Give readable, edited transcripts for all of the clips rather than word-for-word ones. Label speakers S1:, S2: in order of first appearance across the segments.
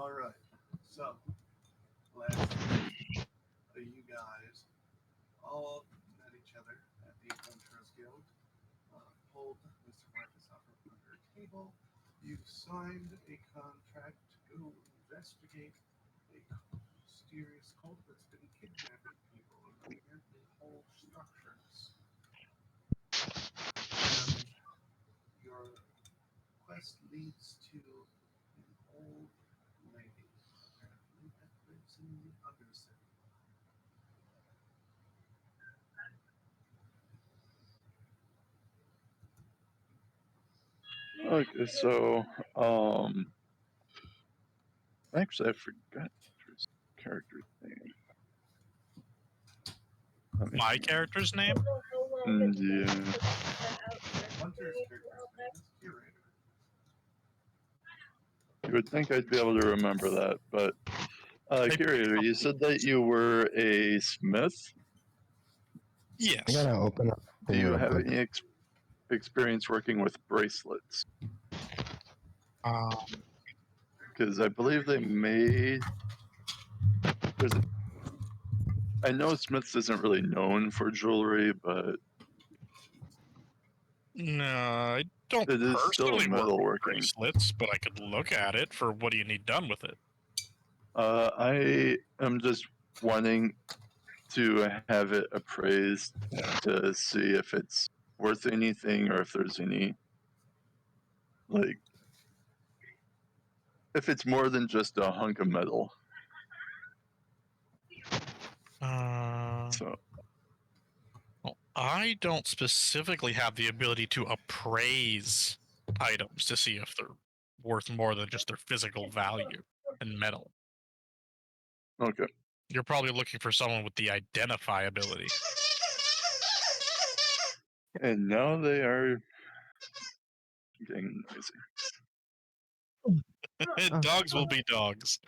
S1: All right. So last you guys all met each other at the Adventurers Guild. Pulled Mr. Marcus off of under a table. You signed a contract to go investigate a mysterious cult that's been kidnapping people and apparently whole structures. And your quest leads to an old lady, apparently, that lives in the Undercity.
S2: Okay, so actually I forgot his character's name.
S3: My character's name?
S2: Yeah.
S1: Hunter's character's name is Curator.
S2: You would think I'd be able to remember that, but Curator, you said that you were a smith.
S4: I
S3: Yes.
S4: gotta open up.
S2: Do you have any experience working with bracelets? Because I believe they made. I know Smiths isn't really known for jewelry, but
S3: No, I don't
S2: it is still
S3: personally work with
S2: metalworking.
S3: bracelets, but I could look at it for what do you need done with it.
S2: I am just wanting to have it appraised to see if it's worth anything or if there's any, like, if it's more than just a hunk of metal. So
S3: Well, I don't specifically have the ability to appraise items to see if they're worth more than just their physical value in metal.
S2: Okay.
S3: You're probably looking for someone with the identify ability.
S2: And now they are getting noisy.
S3: Dogs will be dogs.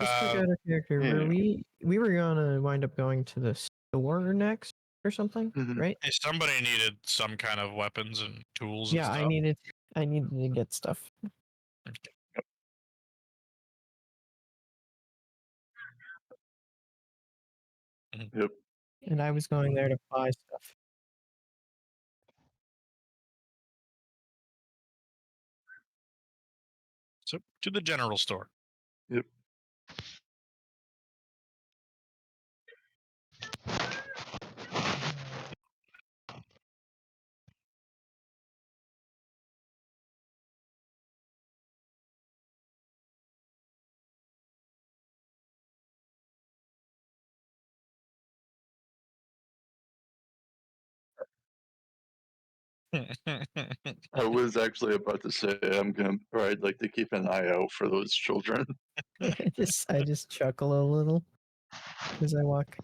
S5: Just to get a character, were we were gonna wind up going to the store next or something, right?
S3: If somebody needed some kind of weapons and tools.
S5: Yeah,
S3: and stuff.
S5: I needed to get stuff.
S2: Yep.
S5: And I was going there to buy stuff.
S3: So to the general store.
S2: Yep. I was actually about to say I'd like to keep an eye out for those children.
S5: I just chuckle a little as I walk.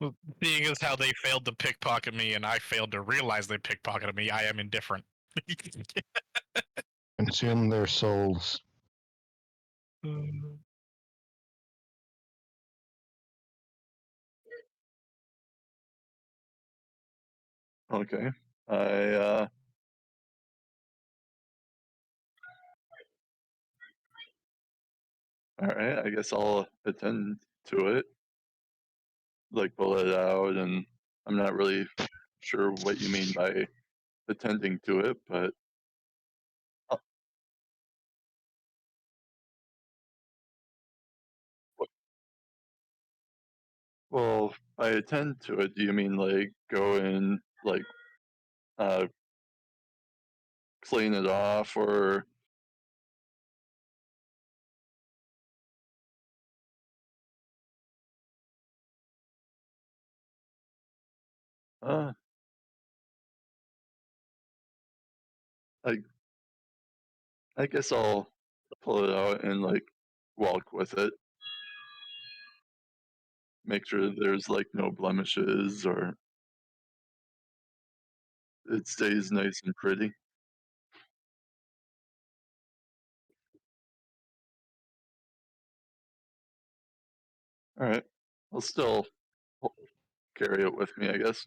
S3: Well, being as how they failed to pickpocket me and I failed to realize they pickpocketed me, I am indifferent.
S4: Consume their souls.
S2: Okay. Alright, I guess I'll attend to it. Like, pull it out, and I'm not really sure what you mean by attending to it, but... Well, by attend to it, do you mean, like, go and, like, clean it off, or... I guess I'll pull it out and, like, walk with it. Make sure there's, like, no blemishes, or... it stays nice and pretty. Alright. I'll still carry it with me, I guess.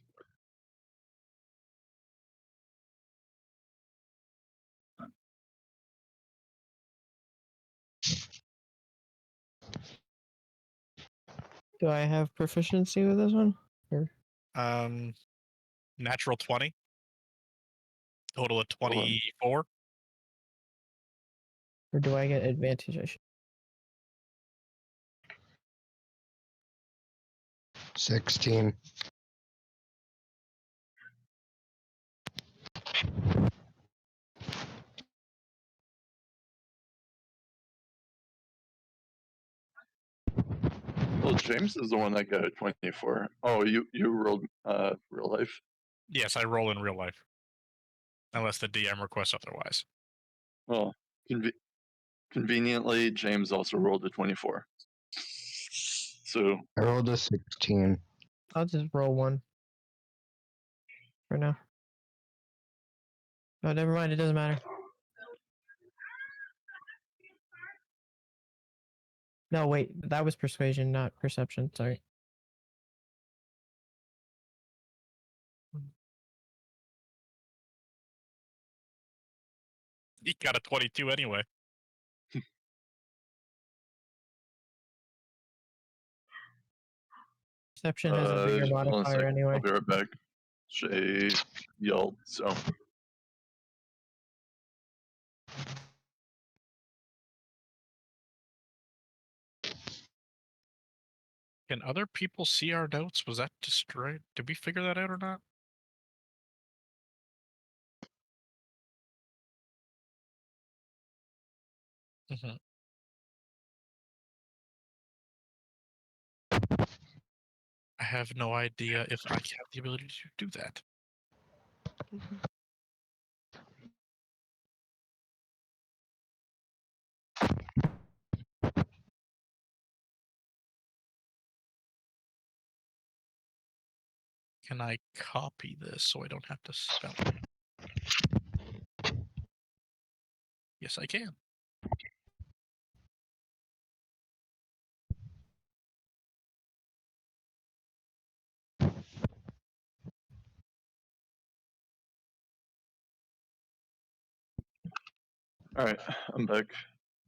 S5: Do I have proficiency with this one?
S3: Natural 20. Total of
S2: Hold on.
S3: 24.
S5: Or do I get advantage?
S4: 16.
S2: Well, James is the one that got a 24. Oh, you rolled real life.
S3: Yes, I roll in real life. Unless the DM requests otherwise.
S2: Well, conveniently, James also rolled a 24. So
S4: I rolled a 16.
S5: I'll just roll one for now. Oh, never mind. It doesn't matter. No, wait. That was persuasion, not perception. Sorry.
S3: He got a 22 anyway.
S5: Perception has a bigger
S2: hold on a
S5: modifier
S2: sec.
S5: anyway.
S2: I'll be right back. Shay yelled, so
S3: Can other people see our notes? Was that destroyed? Did we figure that out or not? Mm-hmm. I have no idea if I have the ability to do that. Can I copy this so I don't have to spell it? Yes, I can.
S2: all right, I'm back.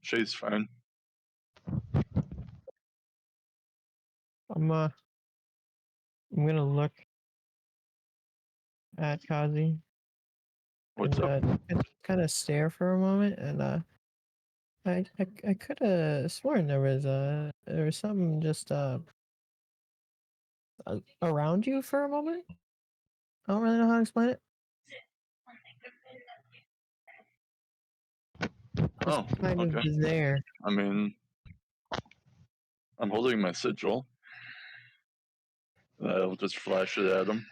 S2: Shay's fine.
S5: I'm gonna look at Kazi
S2: What's up?
S5: and kind of stare for a moment, and I could have sworn there was something just around you for a moment. I don't really know how to explain it. Just
S2: Oh,
S5: kind of
S2: okay.
S5: there.
S2: I mean, I'm holding my sigil. I'll just flash it at him.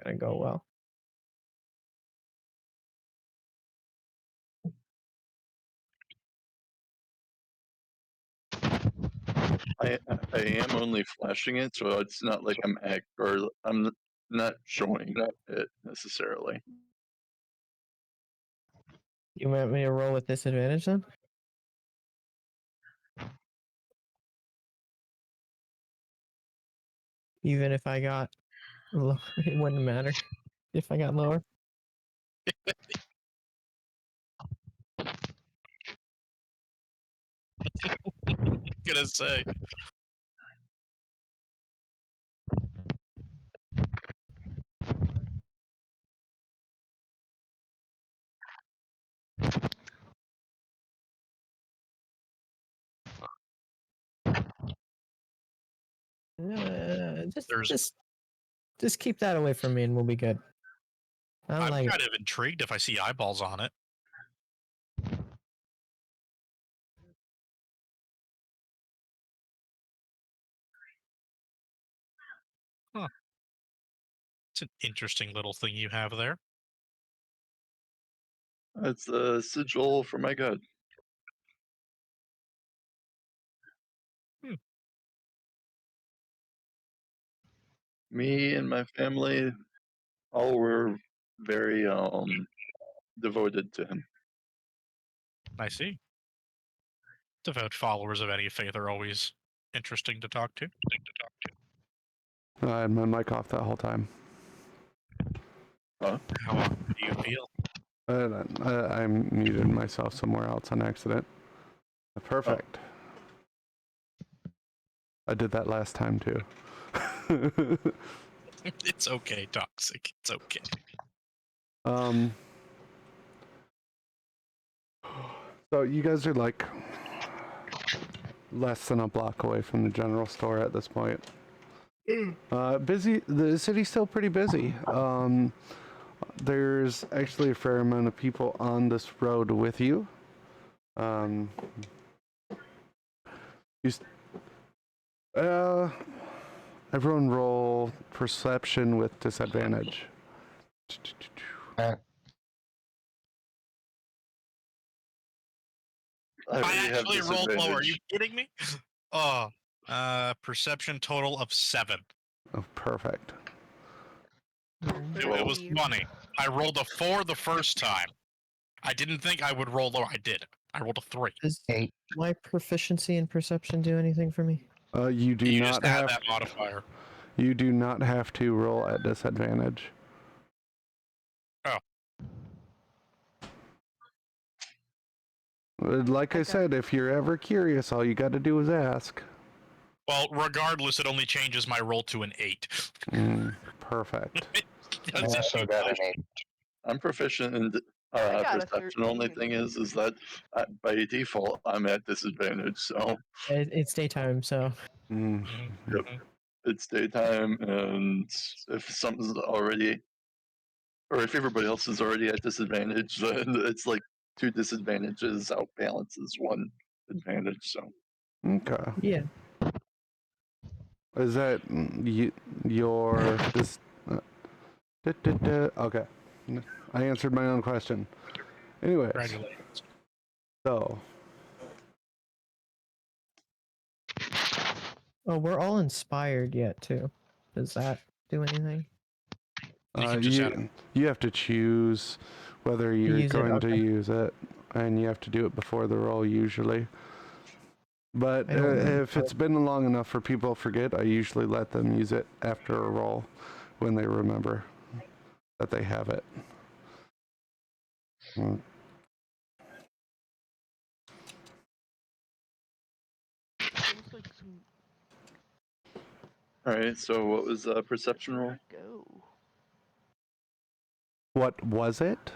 S5: Gonna go well.
S2: I am only flashing it, so it's not like I'm not showing it necessarily.
S5: You want me to roll with disadvantage then? Even if I got low, it wouldn't matter if I got lower.
S3: Gonna say.
S5: Just
S3: There's.
S5: just keep that away from me, and we'll be good. I don't
S3: I'm
S5: like
S3: kind of intrigued if I see eyeballs on it. Huh. It's an interesting little thing you have there.
S2: It's a sigil for my god.
S3: Hmm.
S2: Me and my family, all were very devoted to him.
S3: I see. Devout followers of any faith are always interesting to talk to.
S6: I had my mic off that whole time.
S3: How do you feel?
S6: I muted myself somewhere else on accident. Perfect. I did that last time too.
S3: It's okay, Toxic. It's okay.
S6: So you guys are like less than a block away from the general store at this point. Busy. The city's still pretty busy. There's actually a fair amount of people on this road with you. Everyone roll perception with disadvantage.
S2: I already
S3: I
S2: have
S3: actually rolled lower. Are you
S2: disadvantage.
S3: kidding me? Perception total of 7.
S6: Oh, perfect.
S3: It
S2: Well,
S3: was funny. I rolled a 4 the first time. I didn't think I would roll lower. I did. I rolled a 3.
S5: Does
S4: 8.
S5: my proficiency in perception do anything for me?
S6: You do
S3: You
S6: not
S3: just add
S6: have.
S3: that modifier.
S6: You do not have to roll at disadvantage.
S3: Oh.
S6: Like I said, if you're ever curious, all you got to do is ask.
S3: Well, regardless, it only changes my roll to an 8.
S6: Perfect.
S4: I also got an 8.
S2: I'm proficient in
S7: I got a
S2: perception. Only
S7: 13.
S2: thing is that by default I'm at disadvantage. So
S5: It's daytime, so
S6: Mm.
S2: Yep. It's daytime, and if something's already, or if everybody else is already at disadvantage, then it's like 2 disadvantages outbalances 1 advantage. So
S6: Okay.
S5: yeah.
S6: Is that your this? Okay. I answered my own question. Anyways,
S3: Congratulations.
S6: so
S5: Oh, we're all inspired yet too. Does that do anything?
S3: You can just add
S6: you have to choose whether you're
S5: use it,
S6: going to
S5: okay.
S6: use it, and you have to do it before the roll usually. But
S5: I don't know.
S6: if it's been long enough for people to forget, I usually let them use it after a roll when they remember that they have it. Mm.
S7: Seems like some
S2: all right. So what was perception roll?
S7: go.
S6: What was it?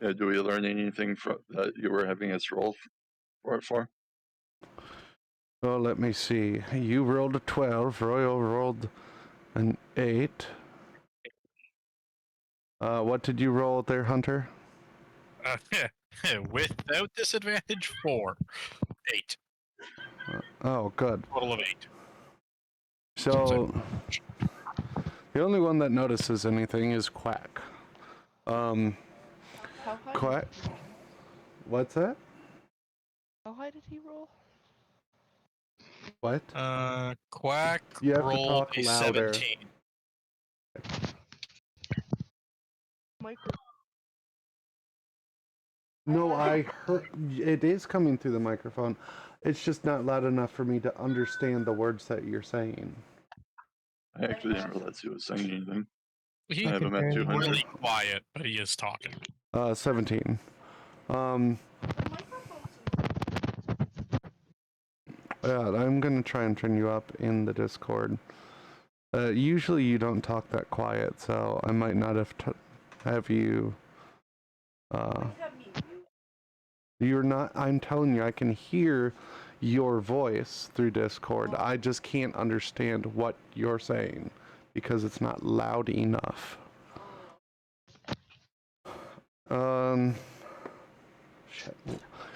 S2: Yeah, do we learn anything from that you were having us roll for?
S6: Oh, let me see. You rolled a 12. Royal rolled an 8. What did you roll there, Hunter?
S3: Without disadvantage, 4. 8.
S6: Oh, good.
S3: Total of 8.
S6: So, the only one that notices anything is Quack.
S7: How high?
S6: Quack? What's that?
S7: How high did he roll?
S6: What?
S3: Quack
S6: You have to
S3: rolled
S6: talk
S3: a
S6: louder.
S3: 17.
S7: Micro.
S6: No, I heard it is coming through the microphone. It's just not loud enough for me to understand the words that you're saying.
S2: I actually didn't realize he was saying anything.
S3: He
S2: I have him at
S5: barely
S2: 200.
S3: really quiet, but he is talking.
S6: 17. Yeah, I'm gonna try and turn you up in the Discord. Usually you don't talk that quiet, so I might not have you. You're not. I'm telling you, I can hear your voice through Discord. I just can't understand what you're saying because it's not loud enough. Shit.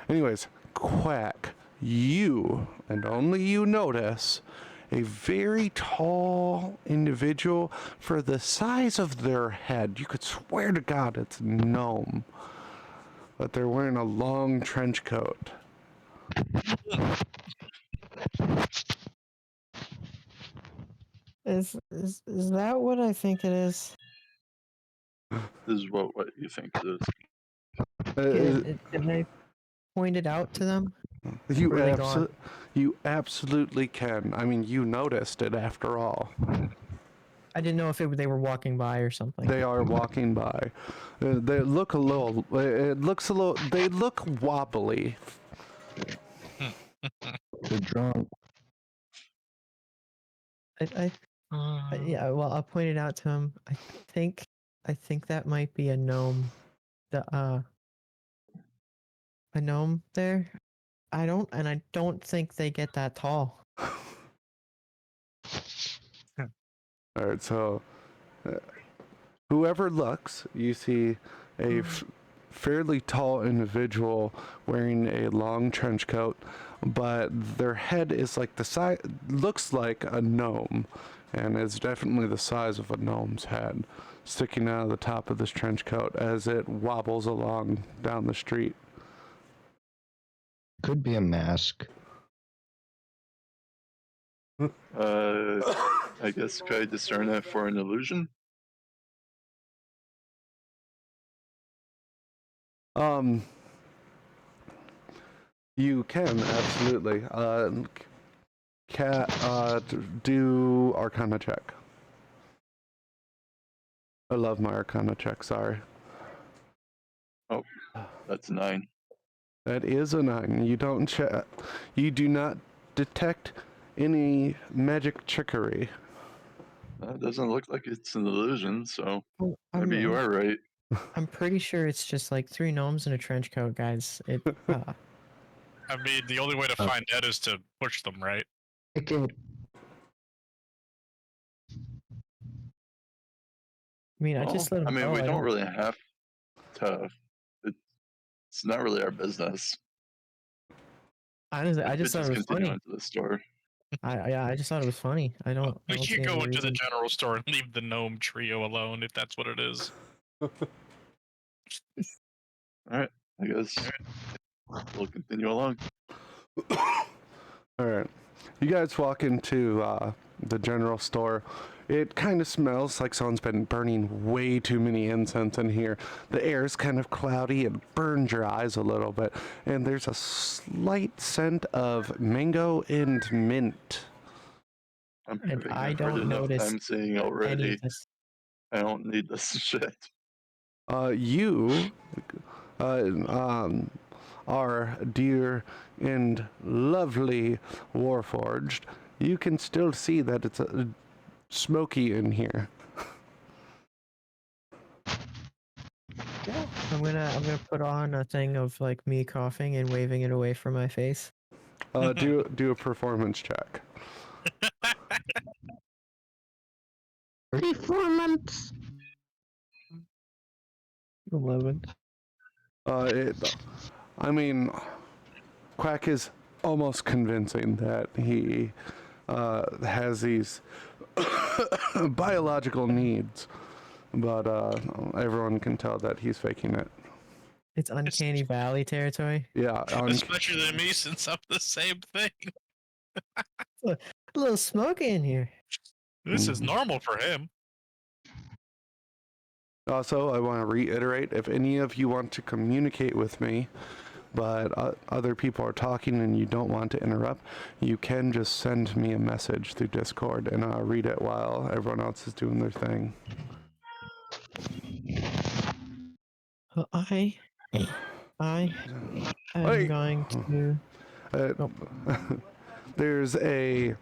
S6: Anyways, Quack, you and only you notice a very tall individual for the size of their head. You could swear to God it's a gnome, but they're wearing a long trench coat.
S5: Is that what I think it is?
S2: This is what you think it is.
S6: Uh,
S5: Did I point it out to them?
S6: You absolutely can. I mean, you noticed it after all.
S5: I didn't know if they were walking by or something.
S6: They are walking by. They look a little. It looks a little. They look wobbly.
S4: They're drunk.
S5: Yeah, well, I'll point it out to him. I think that might be a gnome. A gnome there. I don't think they get that tall.
S6: All right, so whoever looks, you see a fairly tall individual wearing a long trench coat, but their head is like the size, looks like a gnome, and it's definitely the size of a gnome's head, sticking out of the top of this trench coat as it wobbles along down the street.
S4: Could be a mask.
S2: I guess could I discern that for an illusion?
S6: You can absolutely. Do Arcana check. I love my Arcana check. Sorry.
S2: Oh, that's 9.
S6: That is a 9. You don't check. You do not detect any magic trickery.
S2: That doesn't look like it's an illusion, so
S5: Oh,
S2: maybe you are right.
S5: I'm pretty sure it's just like 3 gnomes in a trench coat, guys.
S3: I mean, the only way to find out is to push them, right?
S5: I mean, I just let him
S2: I mean,
S5: go.
S2: we don't really have to. It's not really our business.
S5: Honestly, I just thought it was
S2: continue
S5: funny.
S2: into the store.
S5: I just thought it was funny. I don't
S3: We
S5: see
S3: can't
S5: any
S3: go into the
S5: reason.
S3: general store and leave the gnome trio alone if that's what it is.
S2: All right, I guess we'll continue along.
S6: All right. You guys walk into the general store. It kind of smells like someone's been burning way too many incense in here. The air is kind of cloudy. It burns your eyes a little bit. And there's a slight scent of mango and mint.
S5: And I don't notice
S2: I'm seeing already.
S5: any of this.
S2: I don't need this shit.
S6: You our dear and lovely Warforged, you can still see that it's smoky in here.
S5: Yeah, I'm gonna put on a thing of like me coughing and waving it away from my face.
S6: Do a performance check.
S4: Performance.
S5: 11.
S6: I mean, Quack is almost convincing that he has these biological needs, but everyone can tell that he's faking it.
S5: It's uncanny valley territory.
S6: Yeah,
S3: Especially to me, since I'm the same thing.
S5: A little smoky in here.
S3: This is normal for him.
S6: Also, I want to reiterate, if any of you want to communicate with me, but other people are talking and you don't want to interrupt, you can just send me a message through Discord and I'll read it while everyone else is doing their thing.
S5: I am
S6: Hey.
S5: going to...
S6: There's a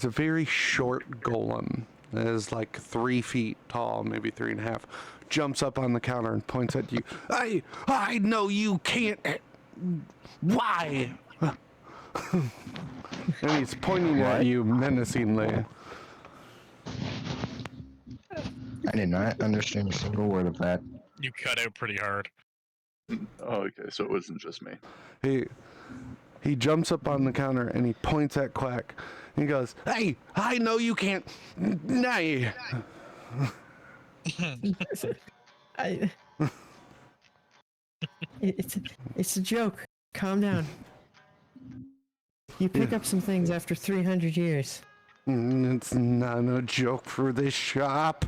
S6: very short golem that is like 3 feet tall, maybe 3.5, jumps up on the counter and points at you. I know you can't. Why? And he's pointing at you menacingly.
S4: I did not understand a single word of that.
S3: You cut out pretty hard.
S2: Oh, okay, so it wasn't just me.
S6: He jumps up on the counter and he points at Quack. He goes, "Hey, I know you can't. Nay."
S5: It's a joke. Calm down. You pick up some things after 300 years.
S6: It's not a joke for this shop.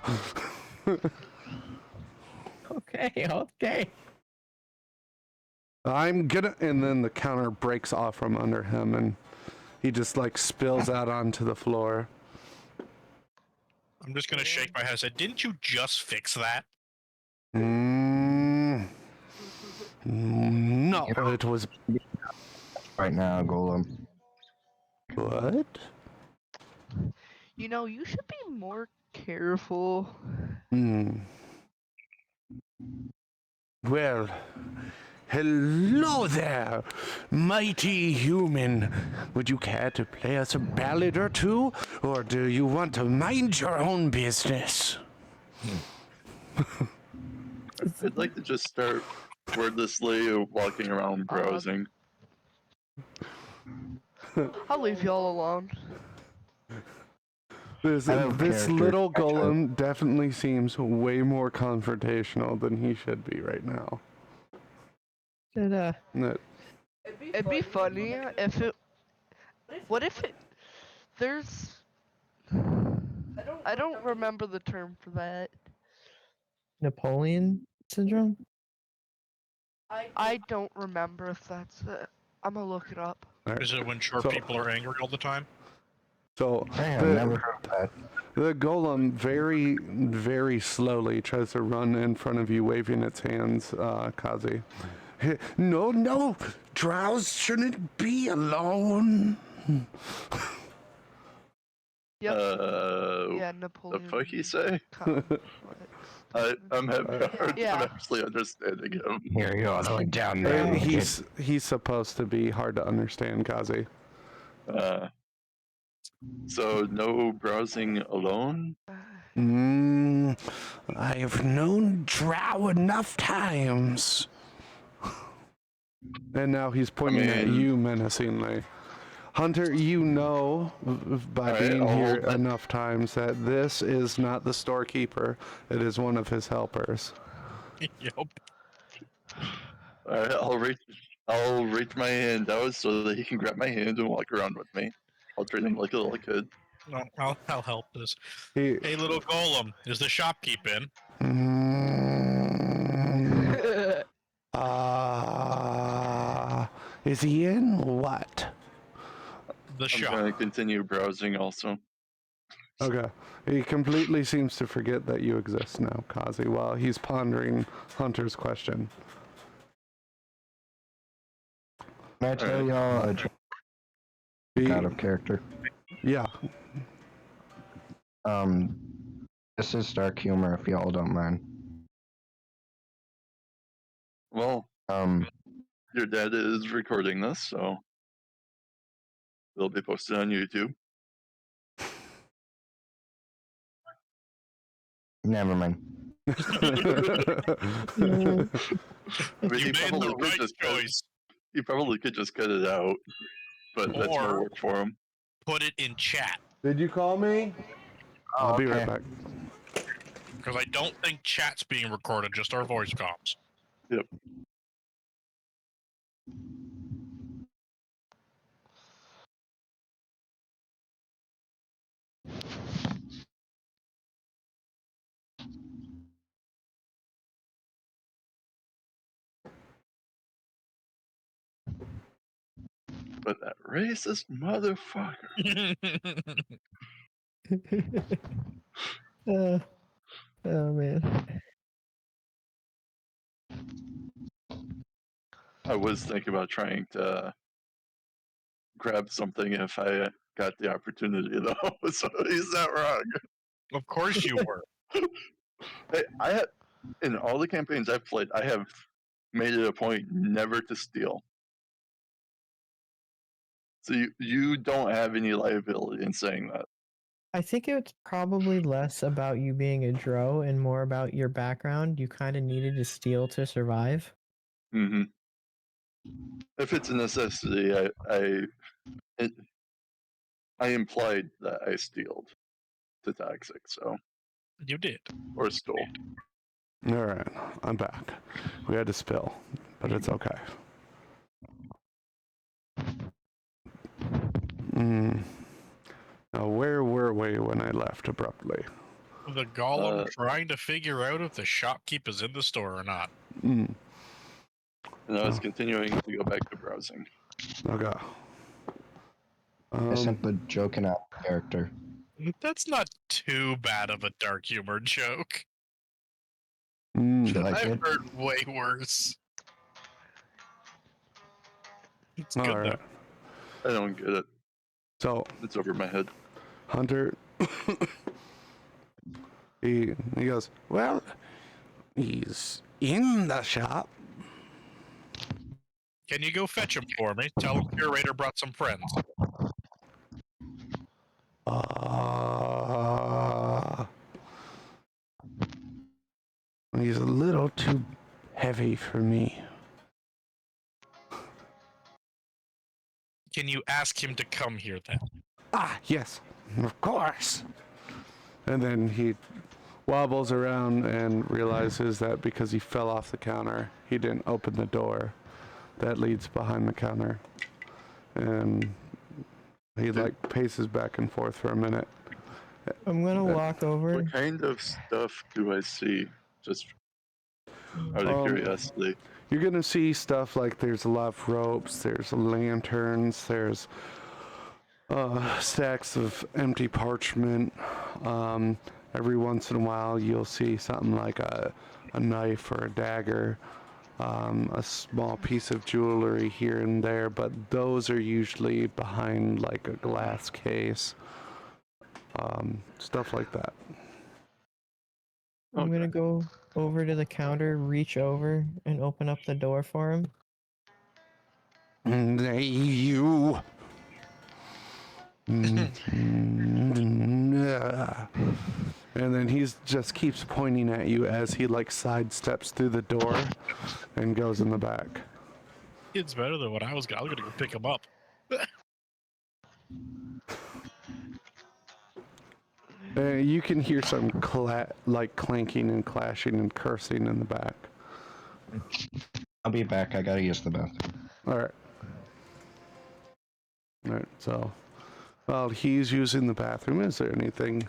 S5: Okay.
S6: I'm gonna, and then the counter breaks off from under him, and he just like spills out onto the floor.
S3: I'm just gonna shake my head and say, "Didn't you just fix that?"
S6: No, it was
S4: Right now, Golem.
S6: what?
S7: You know, you should be more careful.
S6: Well, hello there, mighty human. Would you care to play us a ballad or two, or do you want to mind your own business?
S2: I'd like to just start wordlessly walking around browsing.
S7: I'll leave y'all alone.
S6: This
S4: Out of character,
S6: little
S4: actually.
S6: golem definitely seems way more confrontational than he should be right now.
S5: Should,
S6: That-
S7: It'd be funny if it. What if it. There's. I don't remember the term for that.
S5: Napoleon syndrome?
S7: I don't remember if that's it. I'm gonna look it up.
S3: Is it when short
S6: So-
S3: people are angry all the time?
S6: So
S4: I have never heard of that.
S6: the golem very, very slowly tries to run in front of you, waving its hands, Kazi. No, no, drows shouldn't be alone.
S7: Yep.
S2: The
S7: Yeah, Napoleon.
S2: fuck he say?
S7: Conflict.
S2: I'm having a hard time
S7: Yeah.
S2: actually understanding him.
S4: Here you go, all the way down there.
S6: He's supposed to be hard to understand, Kazi.
S2: So no browsing alone?
S6: I've known drow enough times. And now he's pointing at
S2: mean-
S6: you menacingly. Hunter, you know by
S2: Alright,
S6: being
S2: I'll
S6: here
S2: hold that.
S6: enough times that this is not the storekeeper. It is one of his helpers.
S3: Yep.
S2: Alright, I'll reach my hand out so that he can grab my hand and walk around with me. I'll treat him like a little kid.
S3: No, I'll help this.
S6: He,
S3: Hey, little golem, is the shopkeep in?
S6: is he in? What?
S3: The
S2: I'm
S3: shop.
S2: gonna continue browsing also.
S6: Okay. He completely seems to forget that you exist now, Kazi, while he's pondering Hunter's question.
S4: Can I tell y'all a joke
S6: He-
S4: out of character?
S6: yeah.
S4: This is dark humor if y'all don't mind.
S2: Well, your dad is recording this, so it'll be posted on YouTube.
S4: Never mind.
S2: I mean,
S3: You
S2: he
S3: made
S2: probably
S3: the
S2: could
S3: right
S2: just cut-
S3: choice.
S2: He probably could just cut it out, but that's more
S3: Or-
S2: work for him.
S3: Put it in chat.
S6: Did you call me? I'll be right
S4: okay.
S6: back.
S3: Because I don't think chat's being recorded, just our voice comms.
S2: Yep. But that racist motherfucker.
S5: Oh man.
S2: I was thinking about trying to grab something if I got the opportunity, though. So he's not wrong.
S3: Of course you were.
S2: Hey, I have, in all the campaigns I've played, I have made it a point never to steal. So you don't have any liability in saying that.
S5: I think it's probably less about you being a dro and more about your background. You kind of needed to steal to survive.
S2: Hmm. If it's a necessity, I implied that I stealed to toxic, so
S3: You did.
S2: or stole.
S6: All right, I'm back. We had to spill, but it's okay. Now, where were we when I left abruptly?
S3: The golem trying to figure out if the shopkeep is in the store or not.
S2: And I was
S6: Oh.
S2: continuing to go back to browsing.
S6: Okay.
S4: I simply joking out of character.
S3: That's not too bad of a dark humor joke.
S6: mm,
S4: You like
S3: I've
S4: it?
S3: heard way worse. It's
S6: all
S3: good
S6: right.
S2: I don't get it.
S6: So
S2: It's over my head.
S6: Hunter, he goes, well, he's in the shop.
S3: Can you go fetch him for me? Tell him Curator brought some friends.
S6: He's a little too heavy for me.
S3: Can you ask him to come here then?
S6: Ah, yes, of course. And then he wobbles around and realizes that because he fell off the counter, he didn't open the door that leads behind the counter. And he like paces back and forth for a minute.
S5: I'm gonna walk over.
S2: What kind of stuff do I see? Just out of curiosity.
S6: You're gonna see stuff like there's a lot of ropes, there's lanterns, there's stacks of empty parchment. Every once in a while, you'll see something like a knife or a dagger, a small piece of jewelry here and there, but those are usually behind like a glass case, stuff like that.
S5: I'm gonna go over to the counter, reach over, and open up the door for him.
S6: Hey, you. And then he just keeps pointing at you as he like sidesteps through the door and goes in the back.
S3: It's better than what I was gonna go pick him up.
S6: You can hear some like clanking and clashing and cursing in the back.
S4: I'll be back. I gotta use the bathroom.
S6: All right. All right. So while he's using the bathroom, is there anything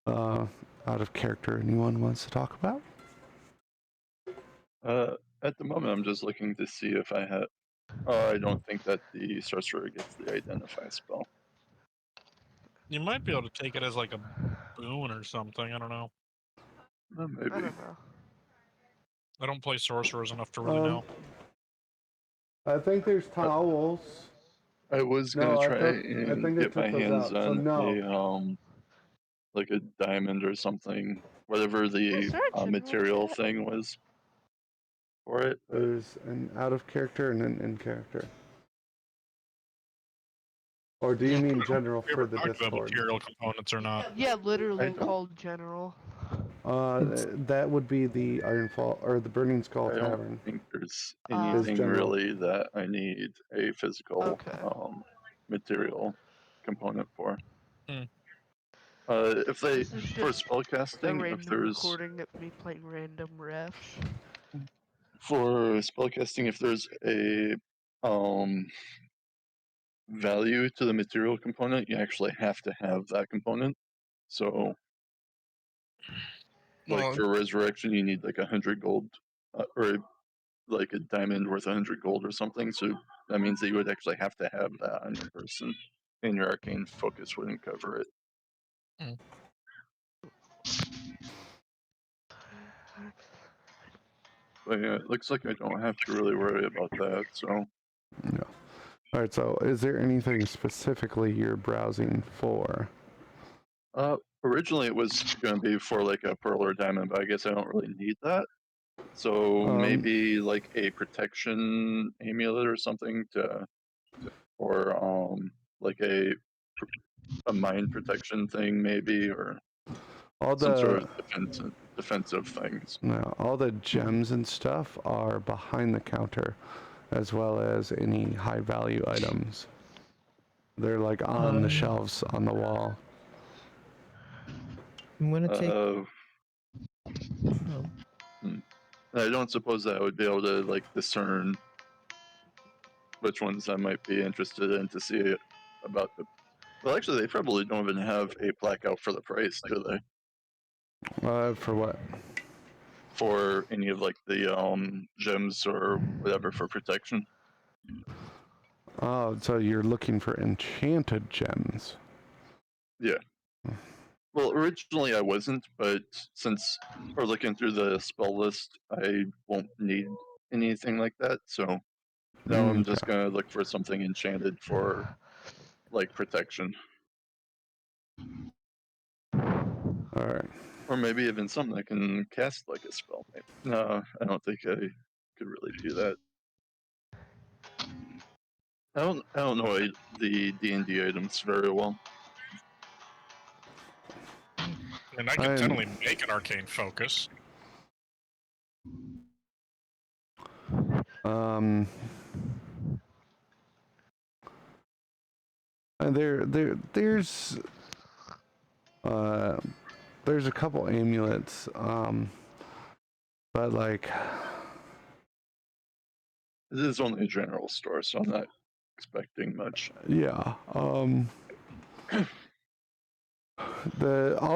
S6: out of character anyone wants to talk about?
S2: At the moment, I'm just looking to see if I have. I don't think that the sorcerer gets the identify spell.
S3: You might be able to take it as like a boon or something. I don't know.
S7: I
S2: Maybe.
S7: don't know.
S3: I don't play sorcerers enough to really know.
S6: I think there's towels.
S2: I was gonna try and get my hands
S6: out, so
S2: on
S6: no.
S2: like a diamond or something, whatever the
S7: Is there a general
S2: material
S7: chat?
S2: thing was for it. But
S6: There's an out of character and an in character. Or do you mean general
S3: We
S6: for
S3: ever
S6: the
S3: talked about
S6: Discord?
S3: material components or not?
S7: Yeah,
S2: I
S7: literally
S2: don't-
S7: called general.
S6: That would be the Ironfall or the Burning Skull
S2: I don't
S6: Tavern.
S2: think there's
S7: Is
S2: anything
S6: general.
S2: really that I need a physical
S7: Okay.
S2: material component for.
S3: Hmm.
S2: If they
S7: This is
S2: for
S7: just a
S2: spellcasting, if
S7: random
S2: there's
S7: recording of me playing random refs.
S2: for spellcasting, if there's a value to the material component, you actually have to have that component. So, like
S3: Well,
S2: for resurrection, you need like 100 gold, or like a diamond worth 100 gold or something. So that means that you would actually have to have that on your person, and your arcane focus wouldn't cover it. But yeah, it looks like I don't have to really worry about that. So
S6: No. All right. So, is there anything specifically you're browsing for?
S2: originally it was going to be for like a pearl or diamond, but I guess I don't really need that. So maybe like a protection amulet or something or like a mind protection thing maybe, or
S6: All
S2: some sort
S6: the
S2: of defensive things.
S6: no, all the gems and stuff are behind the counter, as well as any high value items. They're like on the shelves on the wall.
S5: I'm gonna take.
S2: Uh,
S5: Oh,
S2: I don't suppose that I would be able to like discern which ones I might be interested in to see about the. Well, actually, they probably don't even have a plaque out for the price, do they?
S6: For what?
S2: for any of like the gems or whatever for protection.
S6: Oh, so you're looking for enchanted gems.
S2: Yeah. Well, originally I wasn't, but since we're looking through the spell list, I won't need anything like that. So now I'm just gonna look for something enchanted for like protection,
S6: All right.
S2: or maybe even something I can cast like a spell. Maybe. No, I don't think I could really do that. I don't know the D&D items very well.
S3: And I could totally make an arcane focus.
S6: There's a couple amulets, but like,
S2: It is only a general store, so I'm not expecting much.
S6: yeah, all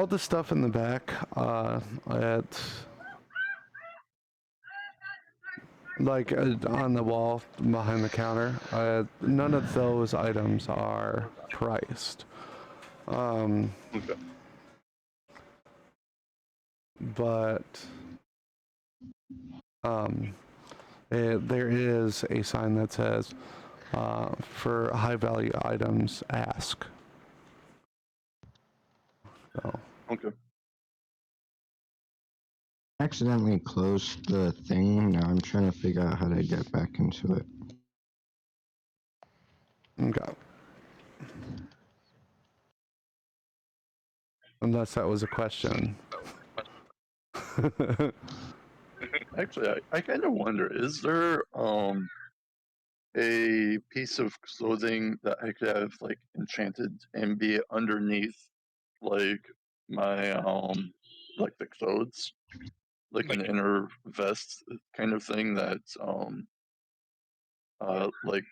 S6: the stuff in the back, at like on the wall behind the counter, none of those items are priced.
S2: Okay.
S6: But there is a sign that says, for high value items, ask. So,
S2: Okay.
S4: Accidentally closed the thing. Now I'm trying to figure out how to get back into it.
S6: okay. Unless that was a question.
S2: Actually, I kind of wonder, is there a piece of clothing that I could have like enchanted and be underneath like my like the clothes, like an inner vest kind of thing that like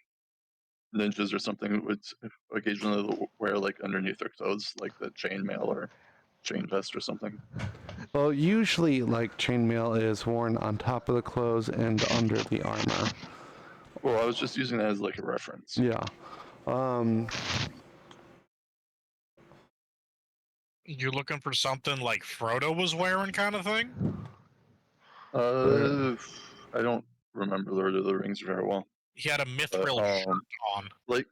S2: ninjas or something would occasionally wear like underneath their clothes, like the chainmail or chain vest or something.
S6: Well, usually like chainmail is worn on top of the clothes and under the armor.
S2: Well, I was just using that as like a reference.
S6: Yeah.
S3: You looking for something like Frodo was wearing, kind of thing?
S2: I don't remember Lord of the Rings very well.
S3: He had a mithril shirt on.
S2: Like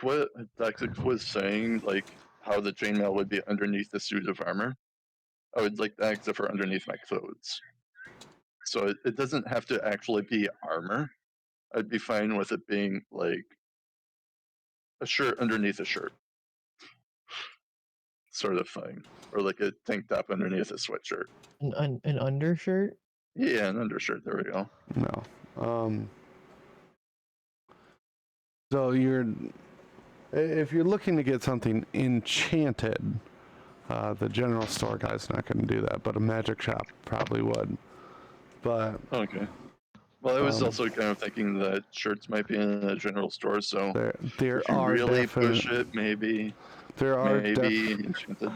S2: what Daxix was saying, like how the chainmail would be underneath the suit of armor. I would like that except for underneath my clothes. So it doesn't have to actually be armor. I'd be fine with it being like a shirt underneath a shirt, sort of thing, or like a tank top underneath a sweatshirt.
S5: An undershirt?
S2: Yeah, an undershirt. There we go.
S6: No. So if you're looking to get something enchanted, the general store guy's not going to do that, but a magic shop probably would. But
S2: okay. Well, I was also kind of thinking that shirts might be in a general store, so
S6: there
S2: if you
S6: are
S2: really push it, maybe enchanted.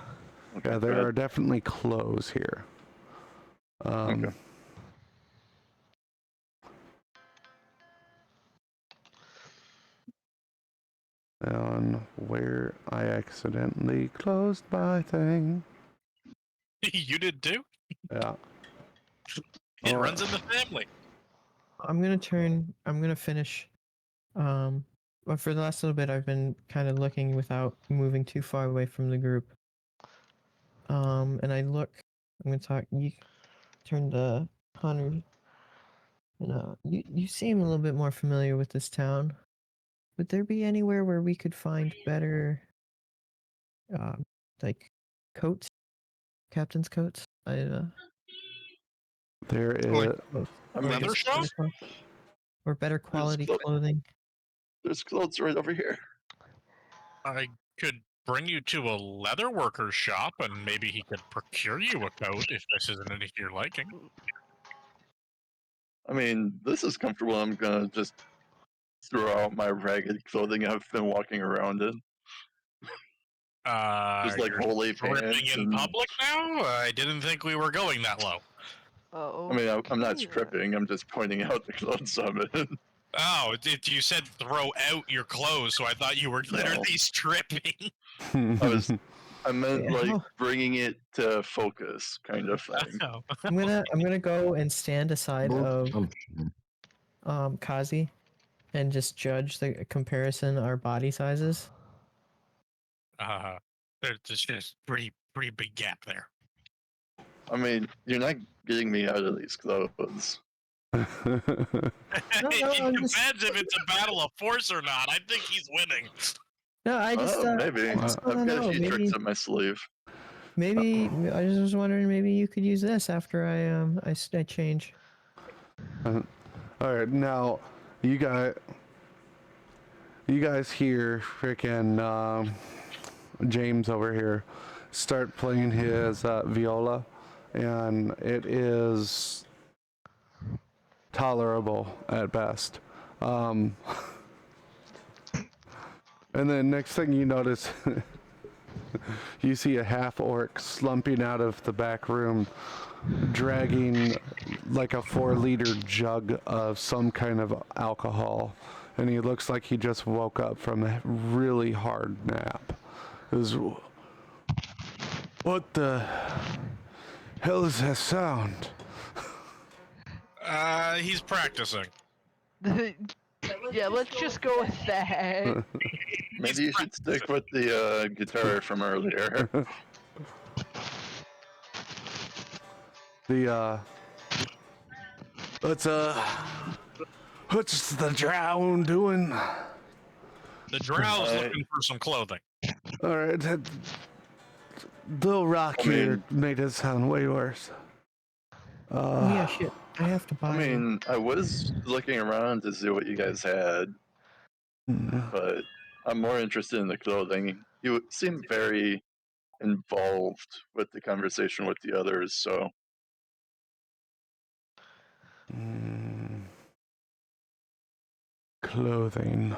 S2: Okay,
S6: yeah, there are definitely clothes here.
S2: Okay.
S6: And where I accidentally closed my thing.
S3: You did too?
S6: Yeah.
S3: It runs in the family.
S5: I'm gonna finish. But for the last little bit, I've been kind of looking without moving too far away from the group. And I look. I'm gonna talk. You turn to Hunter. You seem a little bit more familiar with this town. Would there be anywhere where we could find better, like, coats, captain's coats?
S6: There is
S3: a leather shop
S5: or better quality clothing.
S2: There's clothes right over here.
S3: I could bring you to a leather worker's shop, and maybe he could procure you a coat if this isn't anything you're liking.
S2: I mean, this is comfortable. I'm gonna just throw out my ragged clothing I've been walking around in. Just like holy pants
S3: in public now? I didn't think we were going that low.
S7: Oh.
S2: I mean, I'm not stripping. I'm just pointing out the clothes I'm in.
S3: Oh, you said throw out your clothes, so I thought you were literally stripping.
S2: I meant
S5: Yeah.
S2: like bringing it to focus, kind of thing.
S3: Oh.
S5: I'm gonna go and stand aside
S4: Bold
S5: of
S4: assumption.
S5: Kazi, and just judge the comparison our body sizes.
S3: There's just pretty big gap there.
S2: I mean, you're not getting me out of these clothes.
S5: No,
S3: It
S5: I'm just-
S3: depends if it's a battle of force or not. I think he's winning.
S5: No, I just
S2: Maybe.
S5: I just
S2: I've
S5: wanna
S2: got a
S5: know.
S2: few
S5: Maybe,
S2: tricks up my sleeve.
S5: maybe I just was wondering. Maybe you could use this after I change.
S6: All right, now you guys hear freaking James over here start playing his viola, and it is tolerable at best. And then next thing you notice, you see a half orc slumping out of the back room, dragging like a 4-liter jug of some kind of alcohol, and he looks like he just woke up from a really hard nap. It was, what the hell is that sound?
S3: He's practicing.
S7: Yeah, let's just go with that.
S2: Maybe you should stick with the guitar from earlier.
S6: What's the drow doing?
S3: The drow's
S2: Alright.
S3: looking for some clothing.
S6: All right, that little rock
S2: I mean-
S6: here made it sound way worse.
S5: Oh yeah, shit. I have to buy.
S2: I mean, I was looking around to see what you guys had, but I'm more interested in the clothing. You seem very involved with the conversation with the others, so
S6: Clothing.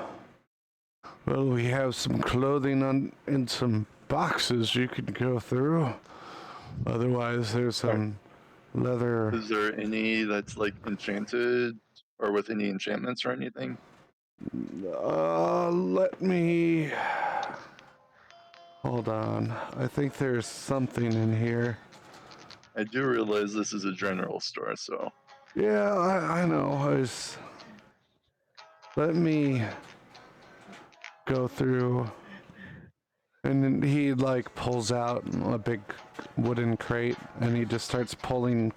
S6: Well, we have some clothing in some boxes you could go through. Otherwise, there's some leather.
S2: is there any that's like enchanted or with any enchantments or anything?
S6: Let me. Hold on. I think there's something in here.
S2: I do realize this is a general store, so
S6: Yeah, I know. Let me go through. And then he like pulls out a big wooden crate and he just starts pulling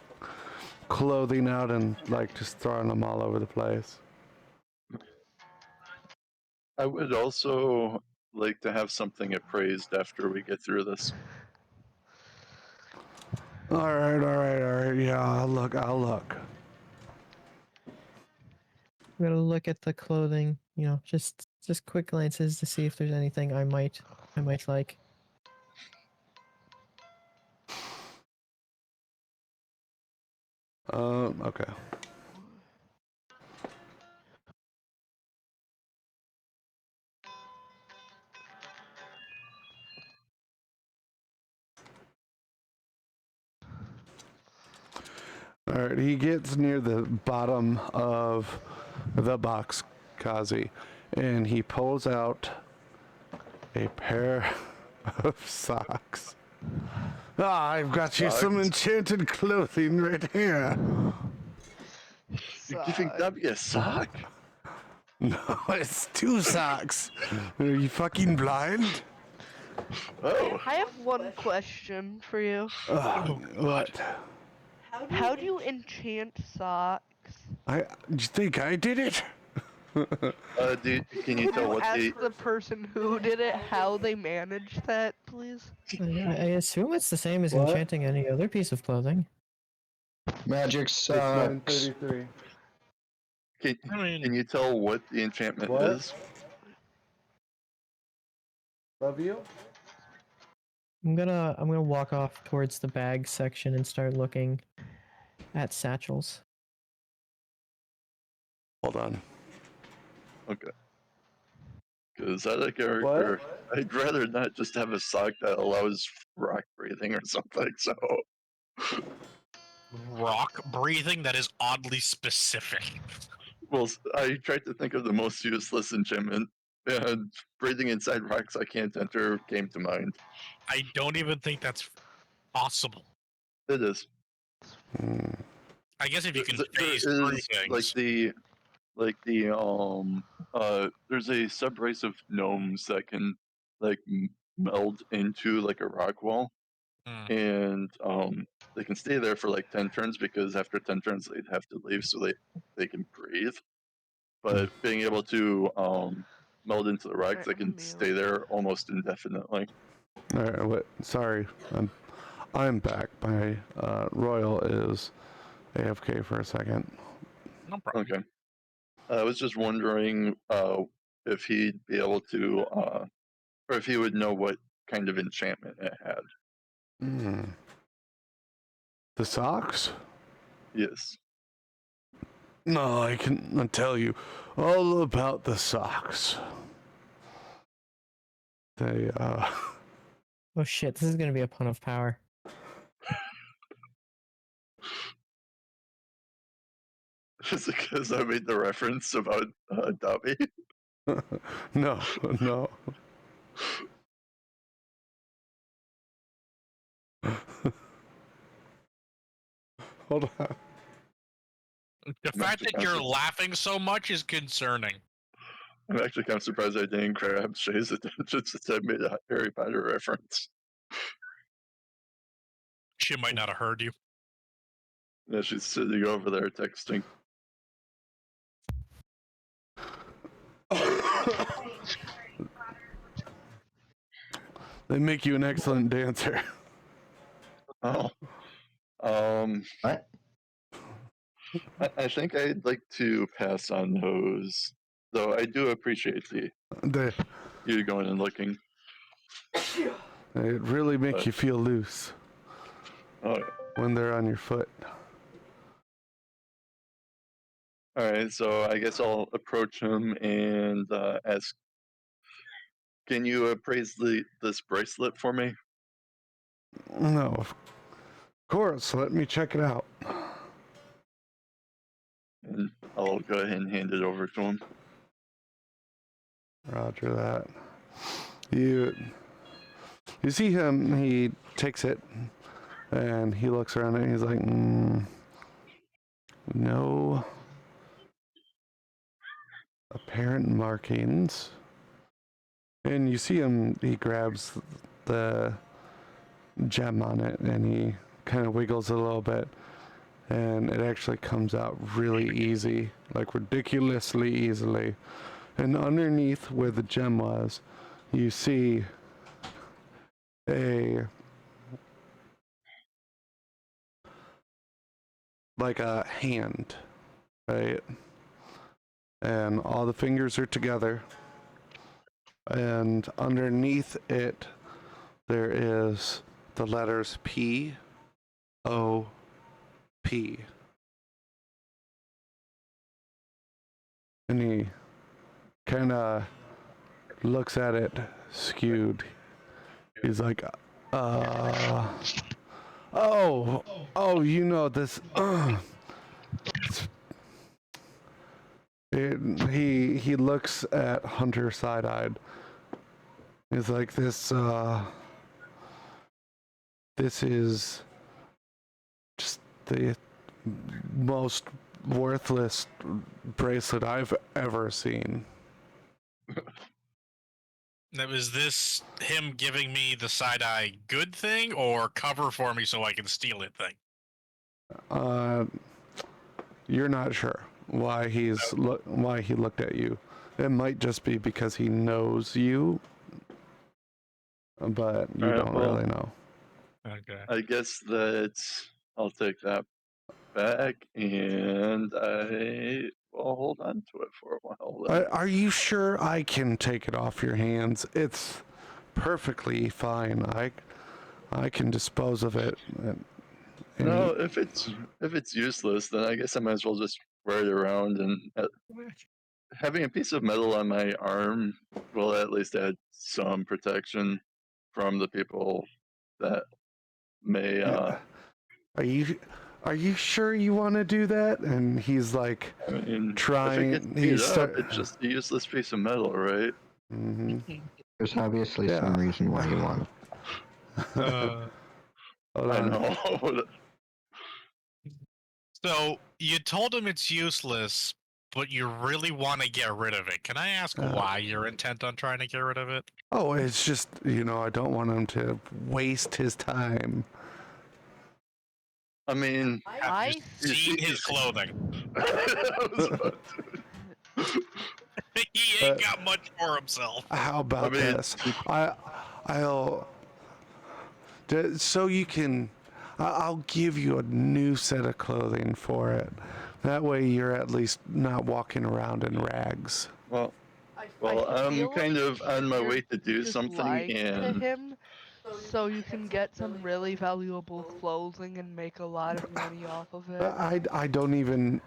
S6: clothing out and like just throwing them all over the place.
S2: I would also like to have something appraised after we get through this.
S6: All right. Yeah, I'll look.
S5: I'm gonna look at the clothing. You know, just quick glances to see if there's anything I might like.
S6: Okay. All right, he gets near the bottom of the box, Kazi, and he pulls out a pair of socks. Ah, I've got you some
S2: Socks?
S6: enchanted clothing right here.
S2: You think that'd be a sock?
S6: No, it's 2 socks. Are you fucking blind?
S2: Oh,
S7: I have one question for you.
S6: What?
S7: How do you enchant socks?
S6: Do you think I did it?
S2: can you
S7: Can
S2: tell
S7: you
S2: what
S7: ask
S2: the
S7: the person who did it how they managed that, please?
S5: I assume it's the same as
S6: What?
S5: enchanting any other piece of clothing.
S4: Magic
S6: It's
S4: sucks.
S6: 9:33.
S3: I mean,
S2: can you tell what the enchantment
S6: What?
S2: is?
S6: Love you?
S5: I'm gonna walk off towards the bag section and start looking at satchels.
S6: Hold on.
S2: Okay. Because out of character, I'd rather not just have a sock that allows rock breathing or something. So
S3: rock breathing that is oddly specific.
S2: Well, I tried to think of the most useless enchantment, and breathing inside rocks I can't enter came to mind.
S3: I don't even think that's possible.
S2: It is.
S6: Hmm.
S3: I guess if you can
S2: There
S3: phase through
S2: is
S3: things.
S2: there's a subrace of gnomes that can meld into like a rock wall,
S3: Hmm.
S2: and they can stay there for like 10 turns because after 10 turns they'd have to leave so they can breathe. But being able to meld into the rocks, they can stay there almost indefinitely.
S6: All right, what? Sorry, I'm back. My Royal is AFK for a second.
S3: No problem.
S2: Okay. I was just wondering if he'd be able to, or if he would know what kind of enchantment it had.
S6: Hmm. The socks?
S2: Yes.
S6: No, I can tell you all about the socks. They,
S5: Oh shit, this is gonna be a pun of power.
S2: Is it because I made the reference about Dobby?
S6: no. Hold on.
S3: The fact that you're laughing so much is concerning.
S2: I'm actually kind of surprised I didn't grab Shay's attention since I made a Harry Potter reference.
S3: She might not have heard you.
S2: Yeah, she's sitting over there texting.
S6: They make you an excellent dancer.
S2: Oh.
S4: What?
S2: I think I'd like to pass on those, though I do appreciate
S6: They
S2: you going and looking.
S6: really make you feel loose
S2: Oh,
S6: when they're on your foot.
S2: all right, so I guess I'll approach him and ask, can you appraise this bracelet for me?
S6: No, of course. Let me check it out.
S2: And I'll go ahead and hand it over to him.
S6: Roger that. You see him, he takes it and he looks around it and he's like, no apparent markings. And you see him, he grabs the gem on it and he kind of wiggles it a little bit. And it actually comes out really easy, like ridiculously easily. And underneath where the gem was, you see like a hand, right? And all the fingers are together. And underneath it, there is the letters P, O, P. And he kind of looks at it skewed. He's like, oh, you know this. He looks at Hunter side-eyed. He's like, this is just the most worthless bracelet I've ever seen.
S3: Now, is this him giving me the side-eye good thing or cover for me so I can steal it thing?
S6: You're not sure why he looked at you. It might just be because he knows you, but you don't really know.
S3: Okay.
S2: I guess that I'll take that back and I will hold on to it for a while. Then.
S6: Are you sure I can take it off your hands? It's perfectly fine. I can dispose of it.
S2: No, if it's useless, then I guess I might as well just wear it around. And having a piece of metal on my arm will at least add some protection from the people that may.
S6: Are are you sure you want to do that? And he's like,
S2: I mean,
S6: trying.
S2: if it gets
S6: He
S2: beat up,
S6: start.
S2: it's just a useless piece of metal, right?
S6: Hmm.
S4: There's obviously some
S6: Yeah.
S4: reason why you want it.
S6: Hold
S2: I
S6: on.
S2: know.
S3: So you told him it's useless, but you really want to get rid of it. Can I ask why you're intent on trying to get rid of it?
S6: Oh, it's just, I don't want him to waste his time.
S2: I mean,
S3: Have
S7: I
S3: you seen his clothing?
S2: I was about
S3: He ain't got much for himself.
S6: How about
S2: mean,
S6: this? I'll so you can. I'll give you a new set of clothing for it. That way, you're at least not walking around in rags.
S2: well,
S7: I
S2: I'm
S7: feel
S2: kind
S7: like
S2: of on my
S7: you're
S2: way to do
S7: just
S2: something,
S7: lying to
S2: and
S7: him so you can get some really valuable clothing and make a lot of money off of it.
S6: I don't even.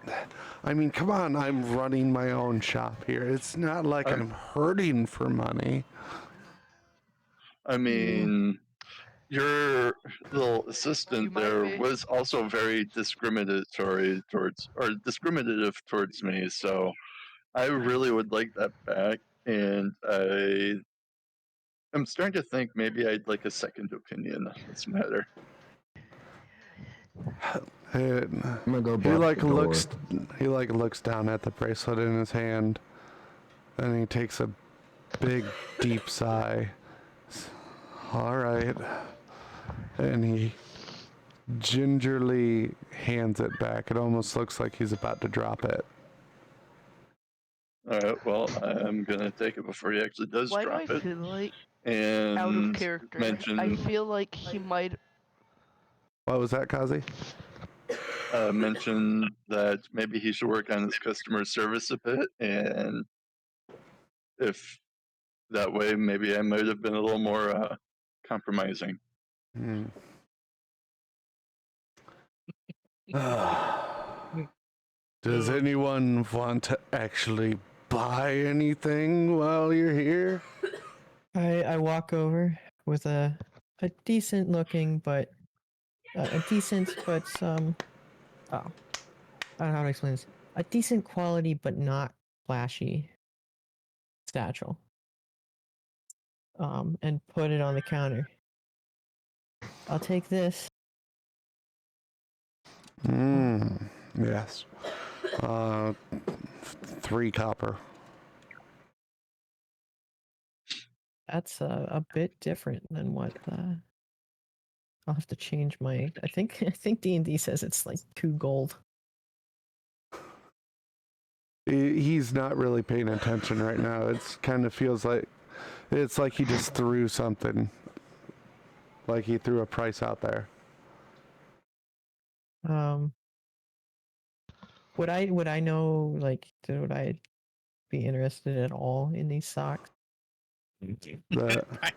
S6: I mean, come on! I'm running my own shop here. It's not like I'm hurting for money.
S2: I mean, your little
S7: You
S2: assistant
S7: might
S2: there
S7: be.
S2: was also very discriminative towards me, so I really would like that back, and I'm starting to think maybe I'd like a second opinion on this matter.
S6: And
S4: I'm gonna go
S6: he
S4: block the door.
S6: looks down at the bracelet in his hand, and he takes a big deep sigh. All right, and he gingerly hands it back. It almost looks like he's about to drop it.
S2: All right, well, I'm gonna take it before he actually does
S7: Why do
S2: drop
S7: I
S2: it,
S7: feel like out of
S2: and
S7: character? I
S2: mention
S7: feel like he might.
S6: What was that, Kazi?
S2: mention that maybe he should work on his customer service a bit, and if that way, maybe I might have been a little more compromising.
S6: Hmm. Does anyone want to actually buy anything while you're here?
S5: I walk over with a decent looking but a decent but oh, I don't know how to explain this. A decent quality but not flashy satchel. And put it on the counter. I'll take this.
S6: Yes. 3 copper.
S5: That's a bit different than what I'll have to change my I think D&D says it's like 2 gold.
S6: He's not really paying attention right now. It's kind of feels like it's like he just threw something. Like he threw a price out there.
S5: Would I know, like, would I be interested at all in these socks?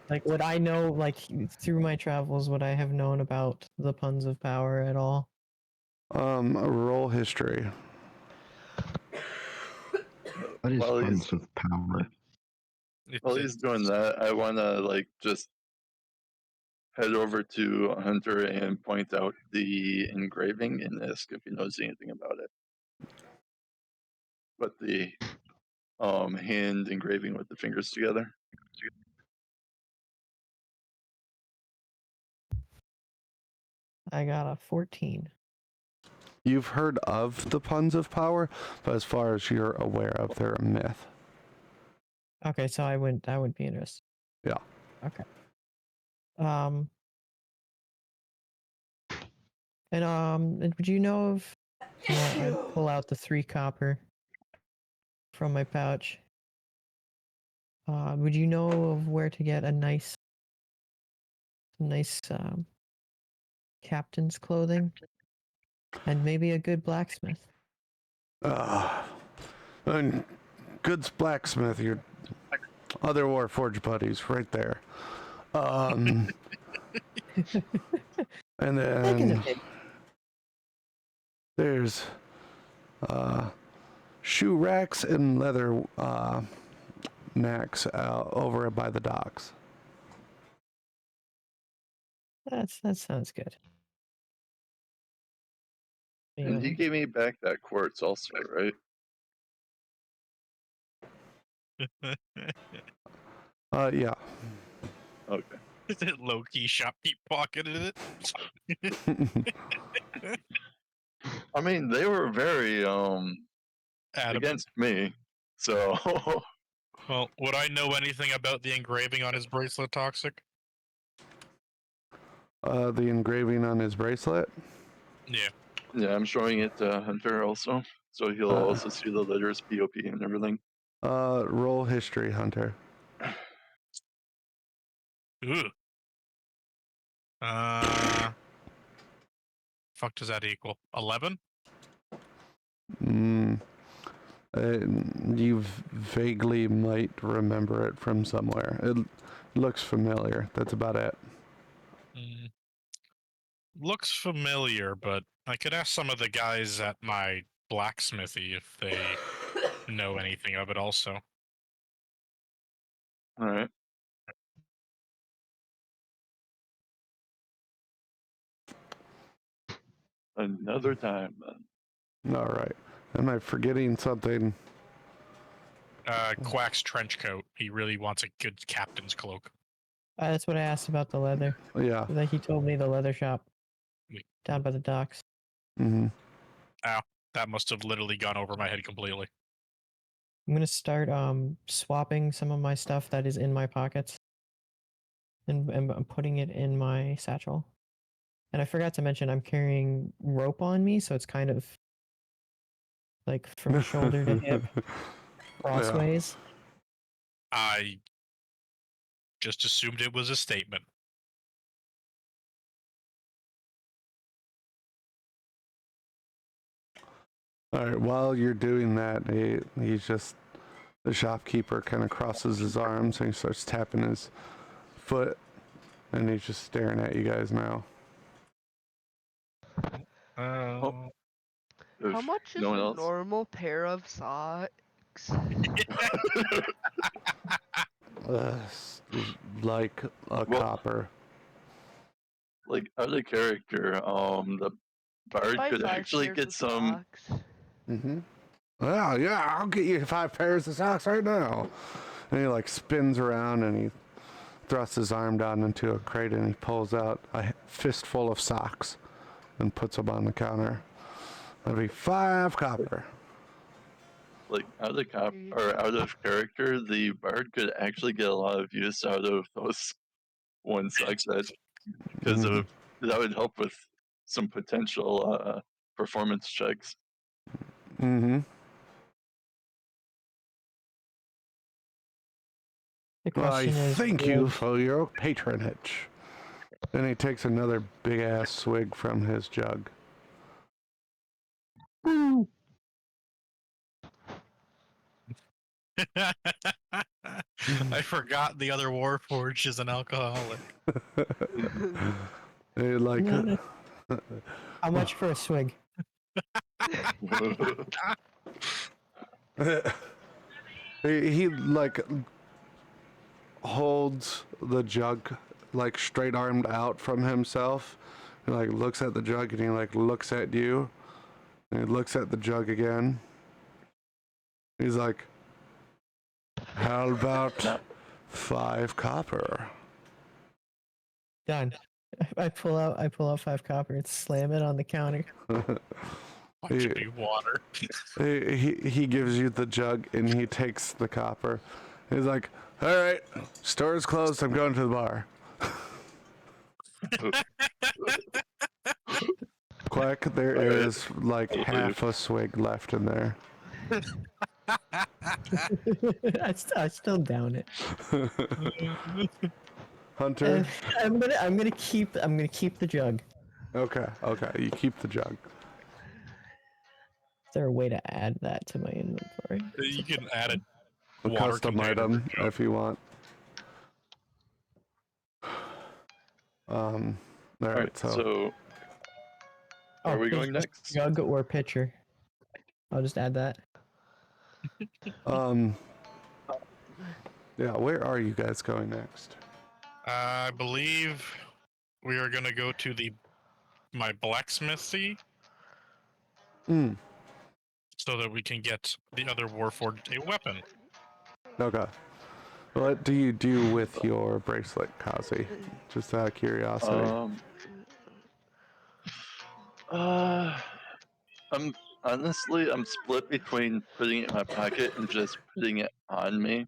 S5: Like, would I know, like, through my travels, would I have known about the puns of power at all?
S6: Roll history.
S4: What is
S2: While
S4: puns of power?
S2: While he's doing that, I want to like just head over to Hunter and point out the engraving and ask if he knows anything about it. But the hand engraving with the fingers together.
S5: I got a 14.
S6: You've heard of the puns of power, but as far as you're aware of, they're a myth.
S5: Okay, so I wouldn't be interested.
S6: Yeah.
S5: Okay. And would you know of? I pull out the 3 copper from my pouch. Would you know of where to get a nice captain's clothing, and maybe a good blacksmith?
S6: And Good's blacksmith, your other Warforged buddies, right there. And then there's shoe racks and leather knacks over by the docks.
S5: That sounds good.
S2: And he gave me back that quartz also, right?
S6: Yeah.
S2: Okay.
S3: Low-key shopkeep pocketed it.
S2: I mean, they were very
S3: Adamant.
S2: against me, so
S3: Well, would I know anything about the engraving on his bracelet toxic?
S6: The engraving on his bracelet.
S3: Yeah.
S2: yeah, I'm showing it to Hunter also, so he'll also see the letters POP and everything.
S6: Roll history, Hunter.
S3: Ooh. Fuck does that equal? 11?
S6: You vaguely might remember it from somewhere. It looks familiar. That's about it.
S3: Looks familiar, but I could ask some of the guys at my blacksmithy if they know anything of it also.
S2: All right. Another time, then.
S6: All right. Am I forgetting something?
S3: Quack's trench coat. He really wants a good captain's cloak.
S5: That's what I asked about the leather.
S6: Yeah.
S5: Like he told me the leather shop
S3: Wait.
S5: down by the docks.
S6: Mm-hmm.
S3: Ow. That must have literally gone over my head completely.
S5: I'm gonna start swapping some of my stuff that is in my pockets, and I'm putting it in my satchel. And I forgot to mention I'm carrying rope on me, so it's kind of like from shoulder to hip, crossways.
S3: I just assumed it was a statement.
S6: All right. While you're doing that, the shopkeeper kind of crosses his arms and he starts tapping his foot, and he's just staring at you guys now.
S7: How
S2: If
S7: much is
S2: no one
S7: a
S2: else?
S7: normal pair of socks?
S6: Like a copper.
S2: Like other character, the bard
S7: Buy
S2: could
S7: 5
S2: actually
S7: pairs
S2: get
S7: of
S2: some.
S7: socks.
S6: Mm-hmm. Well, yeah, I'll get you 5 pairs of socks right now. And he like spins around and he thrusts his arm down into a crate and he pulls out a fistful of socks and puts them on the counter. That'd be 5 copper.
S2: Like out of character, the bard could actually get a lot of use out of those ones like that, because that would help with some potential performance checks.
S6: Mm-hmm.
S5: The
S6: Well, I
S5: question is,
S6: thank you for your patronage. Then he takes another big ass swig from his jug.
S3: I forgot the other Warforged is an alcoholic.
S6: He like
S5: how much for a swig?
S6: he like holds the jug like straight armed out from himself. He like looks at the jug and he like looks at you. And he looks at the jug again. He's like, how about 5 copper?
S5: Done. I pull out 5 copper and slam it on the counter.
S3: Watch me water.
S6: He gives you the jug and he takes the copper. He's like, all right, store is closed. I'm going to the bar. Quack, there is like half a swig left in there.
S5: I still down it.
S6: Hunter,
S5: I'm gonna keep the jug.
S6: okay, you keep the jug.
S5: Is there a way to add that to my inventory?
S3: You can add
S6: A
S3: water
S6: custom
S3: container
S6: item
S3: to jug.
S6: if you want. All right, so
S2: are we
S5: please
S2: going
S5: just
S2: next?
S5: Jug or pitcher. I'll just add that.
S6: yeah, where are you guys going next?
S3: I believe we are gonna go to my blacksmithy
S6: Mm.
S3: so that we can get the other Warforged a weapon.
S6: Okay. What do you do with your bracelet, Kazi? Just out of curiosity.
S2: I'm I'm split between putting it in my pocket and just putting it on me.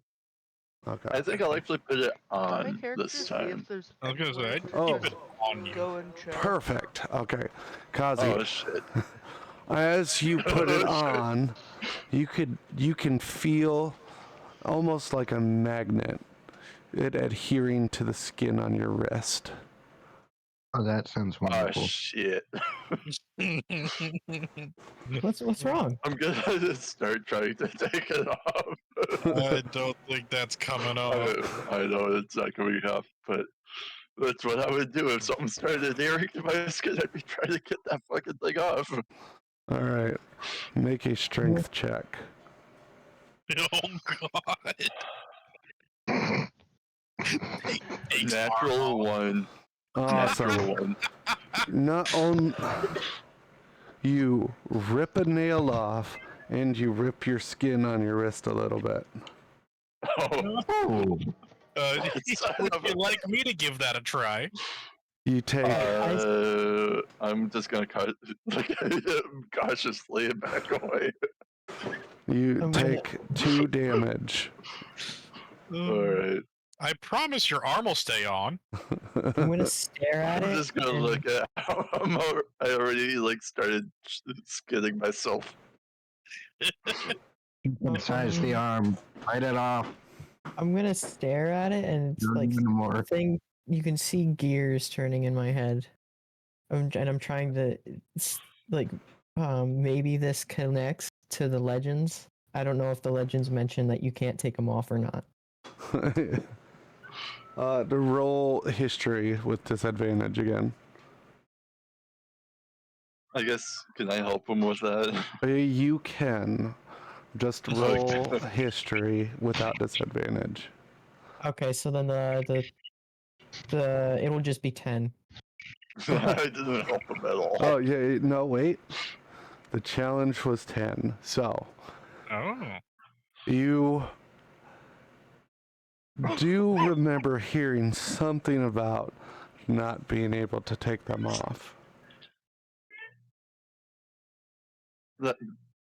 S6: Okay.
S2: I think I'll actually put it
S7: Can my
S2: on
S7: character
S2: this
S7: see if
S2: time.
S7: there's
S3: I was gonna say,
S7: anywhere
S3: I'd
S7: to
S6: Oh.
S3: keep it on you.
S7: go and chill?
S6: Perfect. Okay. Kazi,
S2: Oh shit!
S6: as you put it
S2: Oh, shit.
S6: on, you can feel almost like a magnet, it adhering to the skin on your wrist.
S4: Oh, that sounds
S2: Oh
S4: wonderful.
S2: shit!
S5: What's wrong?
S2: I'm gonna just start trying to take it off.
S3: I don't think that's coming up.
S2: I know it's not coming off, but that's what I would do if something started adhering to my skin. I'd be trying to get that fucking thing off.
S6: All right. Make a strength check.
S3: Oh god.
S2: Natural one.
S6: Awesome.
S2: Natural one.
S6: Not only you rip a nail off and you rip your skin on your wrist a little bit.
S2: Oh,
S4: Oh,
S3: Would you like me to give that a try?
S6: You take
S2: I'm just gonna cautiously back away.
S6: you take 2 damage.
S2: All right.
S3: I promise your arm will stay on.
S5: I'm gonna stare at
S2: I'm
S5: it.
S2: just gonna
S5: and-
S2: look at how I already like started skidding myself.
S4: besides the arm, bite it off.
S5: I'm gonna stare at it, and it's
S4: Not
S5: like
S4: even more.
S5: thing. You can see gears turning in my head. I'm trying to like maybe this connects to the legends. I don't know if the legends mention that you can't take them off or not.
S6: To roll history with disadvantage again.
S2: I guess can I help him with that?
S6: You can just roll history without disadvantage.
S5: Okay, so then the it'll just be 10.
S2: I didn't help him at all.
S6: Oh yeah, no wait. The challenge was 10. So
S3: Oh.
S6: you do remember hearing something about not being able to take them off.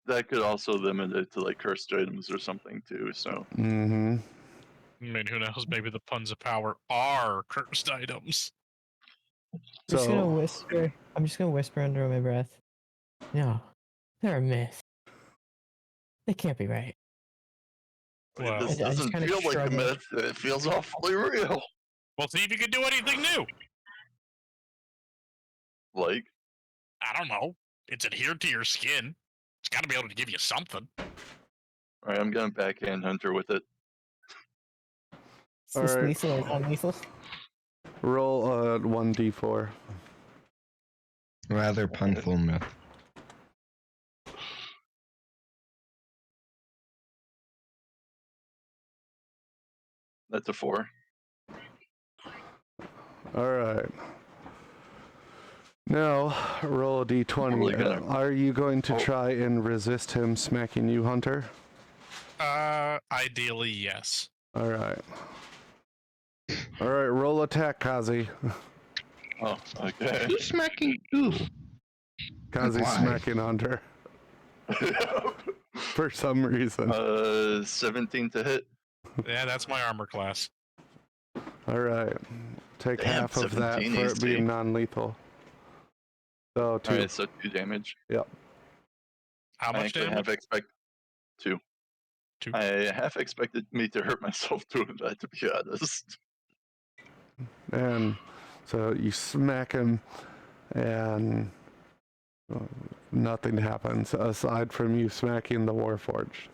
S2: That could also limit it to like cursed items or something too. So
S6: Mm-hmm.
S3: I mean, who knows? Maybe the puns of power are cursed items.
S5: I'm just gonna
S6: So
S5: whisper. I'm just gonna whisper under my breath. No, they're a myth. They can't be right.
S3: Well,
S2: this
S5: I just
S2: doesn't
S5: kinda
S2: feel like a
S5: shrug it.
S2: myth. It feels awfully real.
S3: well, see if you can do anything new.
S2: Like
S3: I don't know. It's adhered to your skin. It's got to be able to give you something.
S2: all right, I'm gonna backhand Hunter with it.
S5: Is this
S6: Alright.
S5: lethal or non-lethal?
S6: roll 1d4.
S4: Rather punful myth.
S2: That's a 4.
S6: All right. Now roll a d20.
S2: Really gonna-
S6: Are you going to
S2: Oh.
S6: try and resist him smacking you, Hunter?
S3: Ideally, yes.
S6: All right. All right. Roll attack, Kazi.
S2: Oh, okay.
S4: Who's smacking who?
S6: Kazi's
S4: Why?
S6: smacking Hunter for some reason.
S2: 17 to hit.
S3: Yeah, that's my armor class.
S6: All right. Take
S2: Damn,
S6: half of that
S2: 17
S6: for it
S2: AC.
S6: being non-lethal. So 2.
S2: All right, so 2 damage.
S3: How
S2: I
S3: much
S2: actually
S3: damage?
S2: half expect 2.
S3: 2.
S2: I half expected me to hurt myself doing that, to be honest.
S6: And so you smack him, and nothing happens aside from you smacking the Warforged.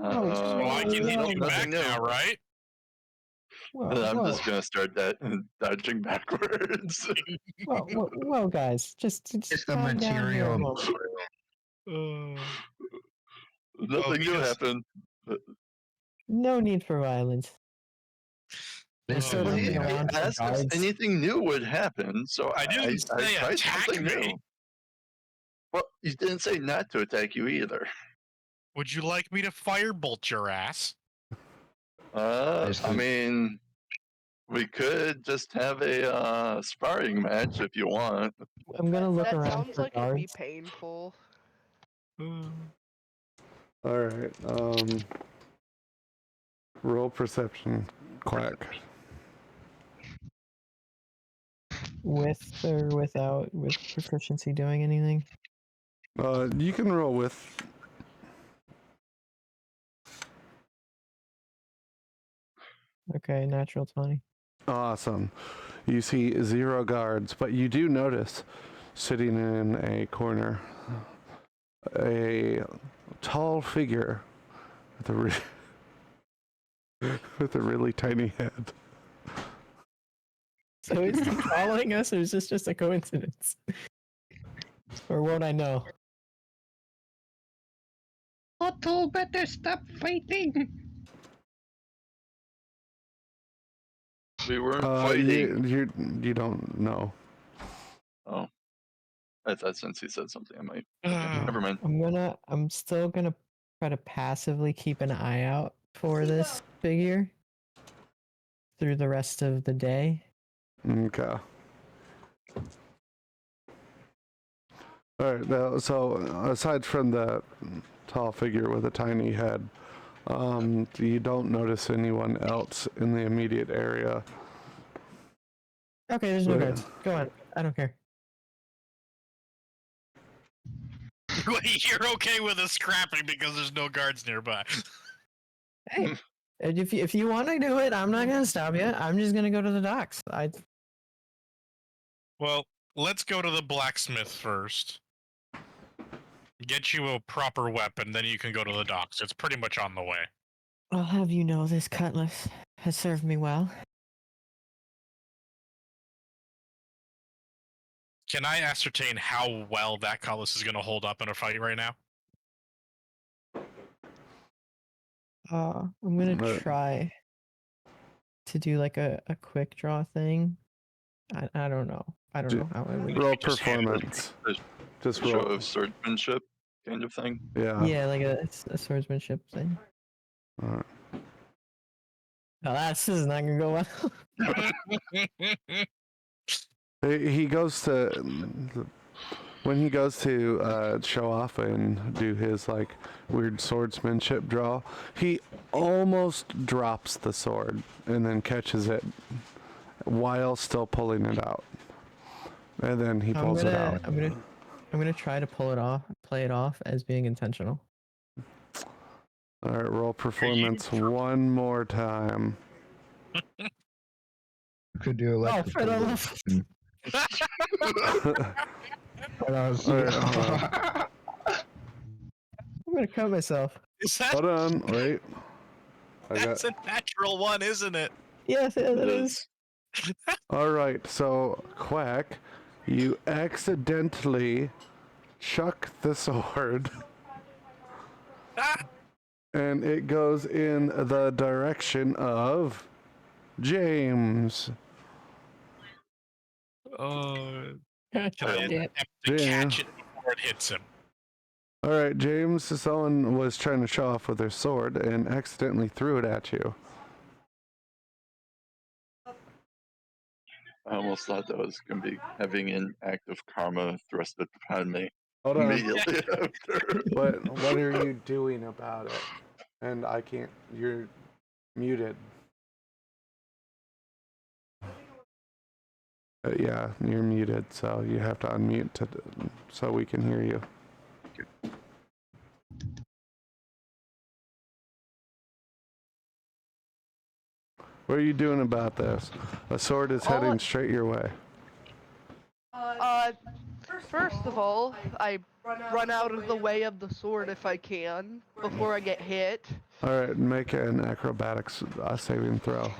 S5: Oh, it's just
S3: Well, I can hit you back
S2: nothing new.
S3: now, right?
S2: I'm just gonna start that dodging backwards.
S5: Whoa, guys, just
S4: It's the
S5: calm down here a
S4: material.
S5: moment.
S2: Nothing new
S3: because-
S2: happened.
S5: No need for violence.
S4: This
S5: sort
S2: Well,
S5: of
S4: is
S2: he
S5: around for
S2: asked if
S5: guards.
S2: anything new would happen, so
S3: I didn't say
S2: tried
S3: attack
S2: something
S3: me.
S2: new. Well, you didn't say not to attack you either.
S3: Would you like me to firebolt your ass?
S2: I mean, we could just have a sparring match if you want.
S5: I'm gonna look
S7: That
S5: around
S7: sounds
S5: for
S7: like it'd be
S5: guards.
S7: painful.
S6: Alright, roll perception, Quack.
S5: With or without, with proficiency doing anything?
S6: You can roll with.
S5: Okay, natural 20.
S6: Awesome. You see 0 guards, but you do notice sitting in a corner a tall figure with with a really tiny head.
S5: So is he following us, or is this just a coincidence? Or won't I know?
S8: Otto, better stop fighting.
S2: We weren't fighting.
S6: You don't know.
S2: Oh, I thought since he said something, I might. Okay, never mind.
S5: I'm still gonna try to passively keep an eye out for this figure through the rest of the day.
S6: Okay. All right. Now, so aside from the tall figure with a tiny head, you don't notice anyone else in the immediate area.
S5: Okay, there's no
S6: Wait.
S5: guards. Go on. I don't care.
S3: You're okay with us scrapping because there's no guards nearby.
S5: Hey, if you want to do it, I'm not gonna stop you. I'm just gonna go to the docks.
S3: Well, let's go to the blacksmith first. Get you a proper weapon, then you can go to the docks. It's pretty much on the way.
S5: I'll have you know this cutlass has served me well.
S3: Can I ascertain how well that cutlass is going to hold up in a fight right now?
S5: I'm gonna try to do like a quick draw thing. I don't know. I don't know how I would.
S6: Roll
S3: Just hand it.
S6: performance. Just
S2: Show
S6: roll.
S2: of swordsmanship kind of thing.
S6: Yeah.
S5: Yeah, like a swordsmanship thing.
S6: All right.
S5: Oh, this is not gonna go well.
S6: He goes to when he goes to show off and do his like weird swordsmanship draw. He almost drops the sword and then catches it while still pulling it out, and then he pulls it out.
S5: I'm gonna try to play it off as being intentional.
S6: All right, roll performance one more time.
S4: Could do
S5: Oh,
S4: electrical.
S5: for the love. I'm gonna cut myself.
S3: Is that,
S6: Hold on, wait.
S3: that's a natural one, isn't it?
S5: Yes, it is.
S6: All right, so Quack, you accidentally chuck the sword, and it goes in the direction of James.
S3: Can
S5: Gotcha.
S3: I
S5: Yeah.
S3: attempt to
S6: Yeah.
S3: catch it before it hits him?
S6: All right, James, someone was trying to show off with their sword and accidentally threw it at you.
S2: I almost thought that was going to be having an act of karma thrusted upon me
S6: Hold on.
S2: immediately after.
S6: What are you doing about it? And I can't. You're muted. Yeah, you're muted, so you have to unmute so we can hear you. What are you doing about this? A sword is heading straight your way.
S7: First of all, I run out of the way of the sword if I can before I get hit.
S6: All right, make an acrobatics saving throw.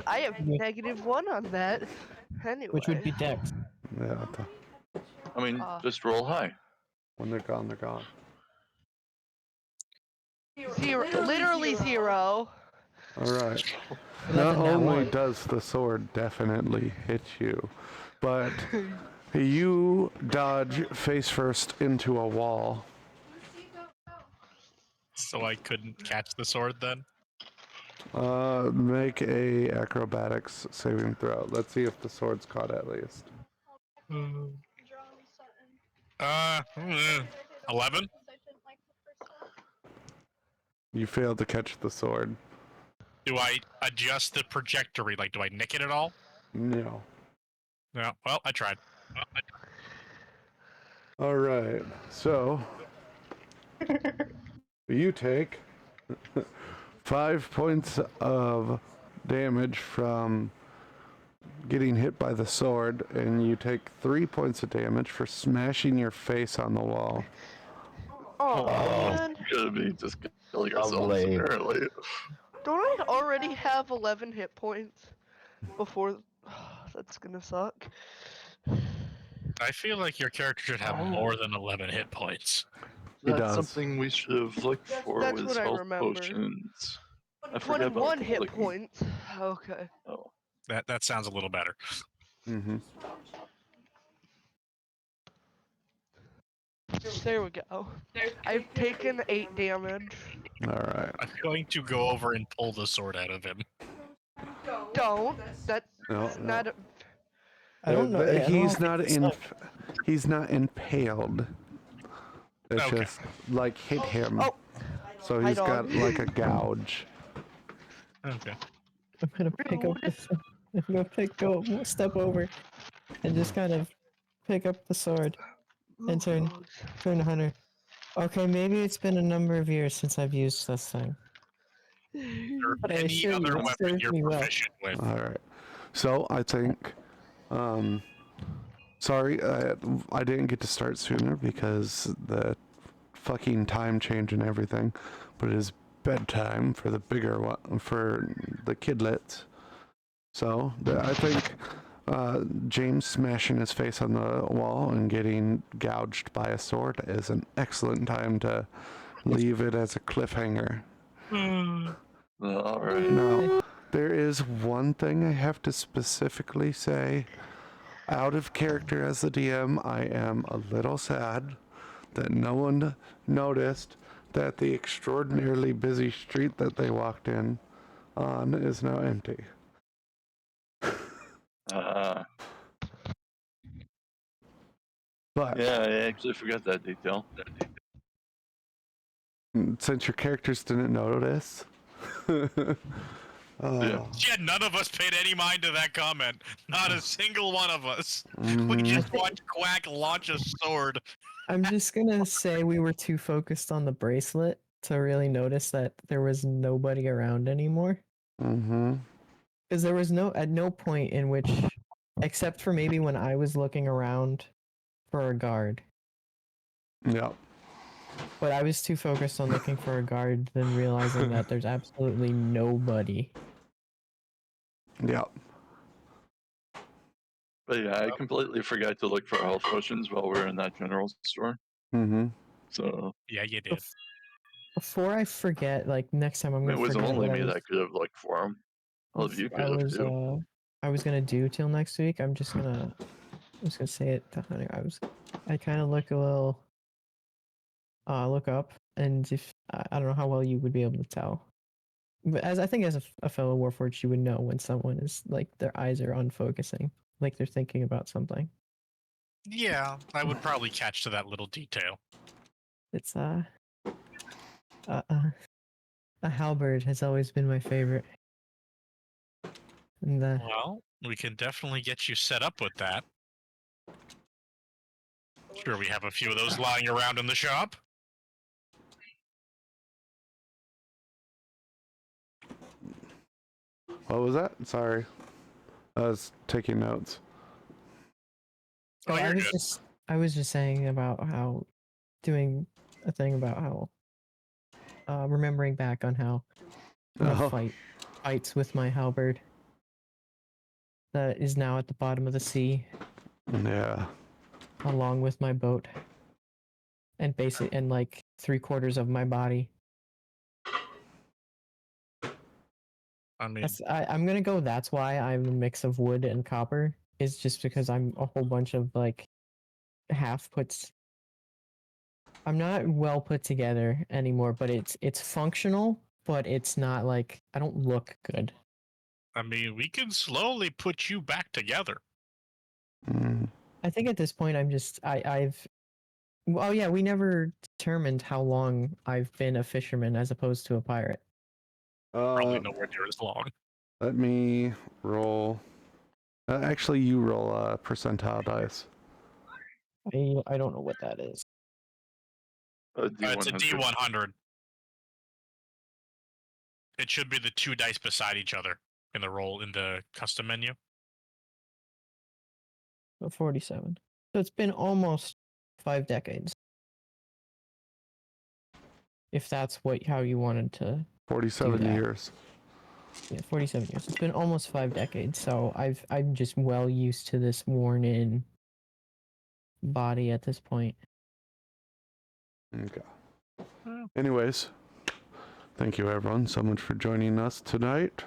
S7: I have -1 on that. Anyway.
S5: Which would be Dex.
S6: Yeah,
S2: I mean, just roll high.
S6: when they're gone, they're gone.
S7: 0, literally 0.
S6: All right.
S5: Not
S6: Not
S5: in that
S6: only
S5: one.
S6: does the sword definitely hit you, but You dodge face first into a wall.
S3: So I couldn't catch the sword then?
S6: Make a acrobatics saving throw. Let's see if the sword's caught at least.
S3: 11?
S6: You failed to catch the sword.
S3: Do I adjust the trajectory? Like, do I nick it at all?
S6: No.
S3: No. Well, I tried.
S6: All right. So you take 5 points of damage from getting hit by the sword, and you take 3 points of damage for smashing your face on the wall.
S7: Oh,
S2: Oh,
S7: man.
S2: gonna be just killing yourselves
S4: Lovely.
S2: apparently.
S7: Don't I already have 11 hit points before? That's gonna suck.
S3: I feel like your character should have more than 11 hit points.
S6: He
S2: That's
S6: does.
S2: something we should have looked for
S7: That's
S2: was
S7: what I
S2: health
S7: remembered.
S2: potions. I forget about
S7: 21 hit
S2: collecting-
S7: points. Okay.
S2: Oh.
S3: That sounds a little better.
S6: Mm-hmm.
S7: There we go. I've taken 8 damage.
S6: All right.
S3: I'm going to go over and pull the sword out of him.
S7: Don't. That's
S6: No, no.
S7: not.
S5: I don't know. I don't
S6: He's
S5: think
S6: not
S5: it's
S6: in.
S5: up.
S6: He's not impaled. It's
S3: Okay.
S6: just like hit him.
S7: Oh.
S6: So
S7: Hi,
S6: he's
S7: dog.
S6: got like a gouge.
S3: Okay.
S5: I'm gonna pick up this. I'm gonna go step over, and just kind of pick up the sword and turn to Hunter. Okay, maybe it's been a number of years since I've used this thing.
S3: Or
S5: But I
S3: any
S5: assure you,
S3: other
S5: it
S3: weapon
S5: served
S3: you're
S5: me well.
S3: proficient with.
S6: All right. So I think. Sorry, I didn't get to start sooner because the fucking time change and everything. But it is bedtime for the bigger one, for the kidlets. So I think James smashing his face on the wall and getting gouged by a sword is an excellent time to leave it as a cliffhanger.
S2: All right.
S6: Now, there is one thing I have to specifically say. Out of character as the DM, I am a little sad that no one noticed that the extraordinarily busy street that they walked in on is now empty. But
S2: Yeah, I actually forgot that detail.
S6: since your characters didn't notice,
S2: Yeah.
S3: Yeah, none of us paid any mind to that comment. Not a single one of us. We
S6: mhm.
S3: just watched Quack launch a sword.
S5: I'm just gonna say we were too focused on the bracelet to really notice that there was nobody around anymore.
S6: Mhm.
S5: Because there was at no point in which, except for maybe when I was looking around for a guard,
S6: Yeah.
S5: but I was too focused on looking for a guard than realizing that there's absolutely nobody.
S6: Yeah.
S2: But yeah, I completely forgot to look for health potions while we were in that general store.
S6: Mhm.
S2: So
S3: Yeah, you did.
S5: Before I forget, like next time I'm
S2: it
S5: gonna
S2: was
S5: forget
S2: only
S5: what
S2: me that could have looked for them. All of you could have too.
S5: I was gonna do till next week. I'm just gonna say it to Hunter. I kind of look a little look up, and if I don't know how well you would be able to tell, but as I think as a fellow Warforged, you would know when someone is like their eyes are unfocusing, like they're thinking about something.
S3: Yeah, I would probably catch to that little detail.
S5: It's a halberd has always been my favorite. And
S3: Well, we can definitely get you set up with that. Sure, we have a few of those lying around in the shop.
S6: What was that? Sorry. I was taking notes.
S3: Oh, you're good.
S5: I was just saying about how doing a thing about how remembering back on how
S6: Oh.
S5: fights with my halberd that is now at the bottom of the sea
S6: Yeah.
S5: along with my boat and like 3/4 of my body.
S3: I mean,
S5: I'm gonna go. That's why I'm a mix of wood and copper is just because I'm a whole bunch of like half puts. I'm not well put together anymore, but it's functional, but it's not like I don't look good.
S3: I mean, we can slowly put you back together.
S6: Mm.
S5: I think at this point I've well, oh yeah, we never determined how long I've been a fisherman as opposed to a pirate.
S3: Probably nowhere near as long.
S6: Let me roll. Actually, you roll a percentile dice.
S5: I don't know what that is.
S3: It's a
S2: D100.
S3: D100. It should be the 2 dice beside each other in the roll in the custom menu.
S5: 47. So it's been almost 5 decades. If that's how you wanted to
S6: 47
S5: that.
S6: years.
S5: Yeah, 47 years. It's been almost 5 decades, so I'm just well used to this worn in body at this point.
S6: Okay.
S3: Oh.
S6: Anyways, thank you everyone so much for joining us tonight.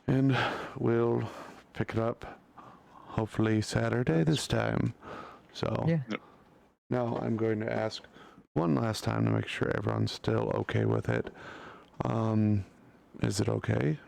S6: And we'll pick it up hopefully Saturday this time. So
S5: Yeah.
S6: now I'm going to ask one last time to make sure everyone's still okay with it. Is it okay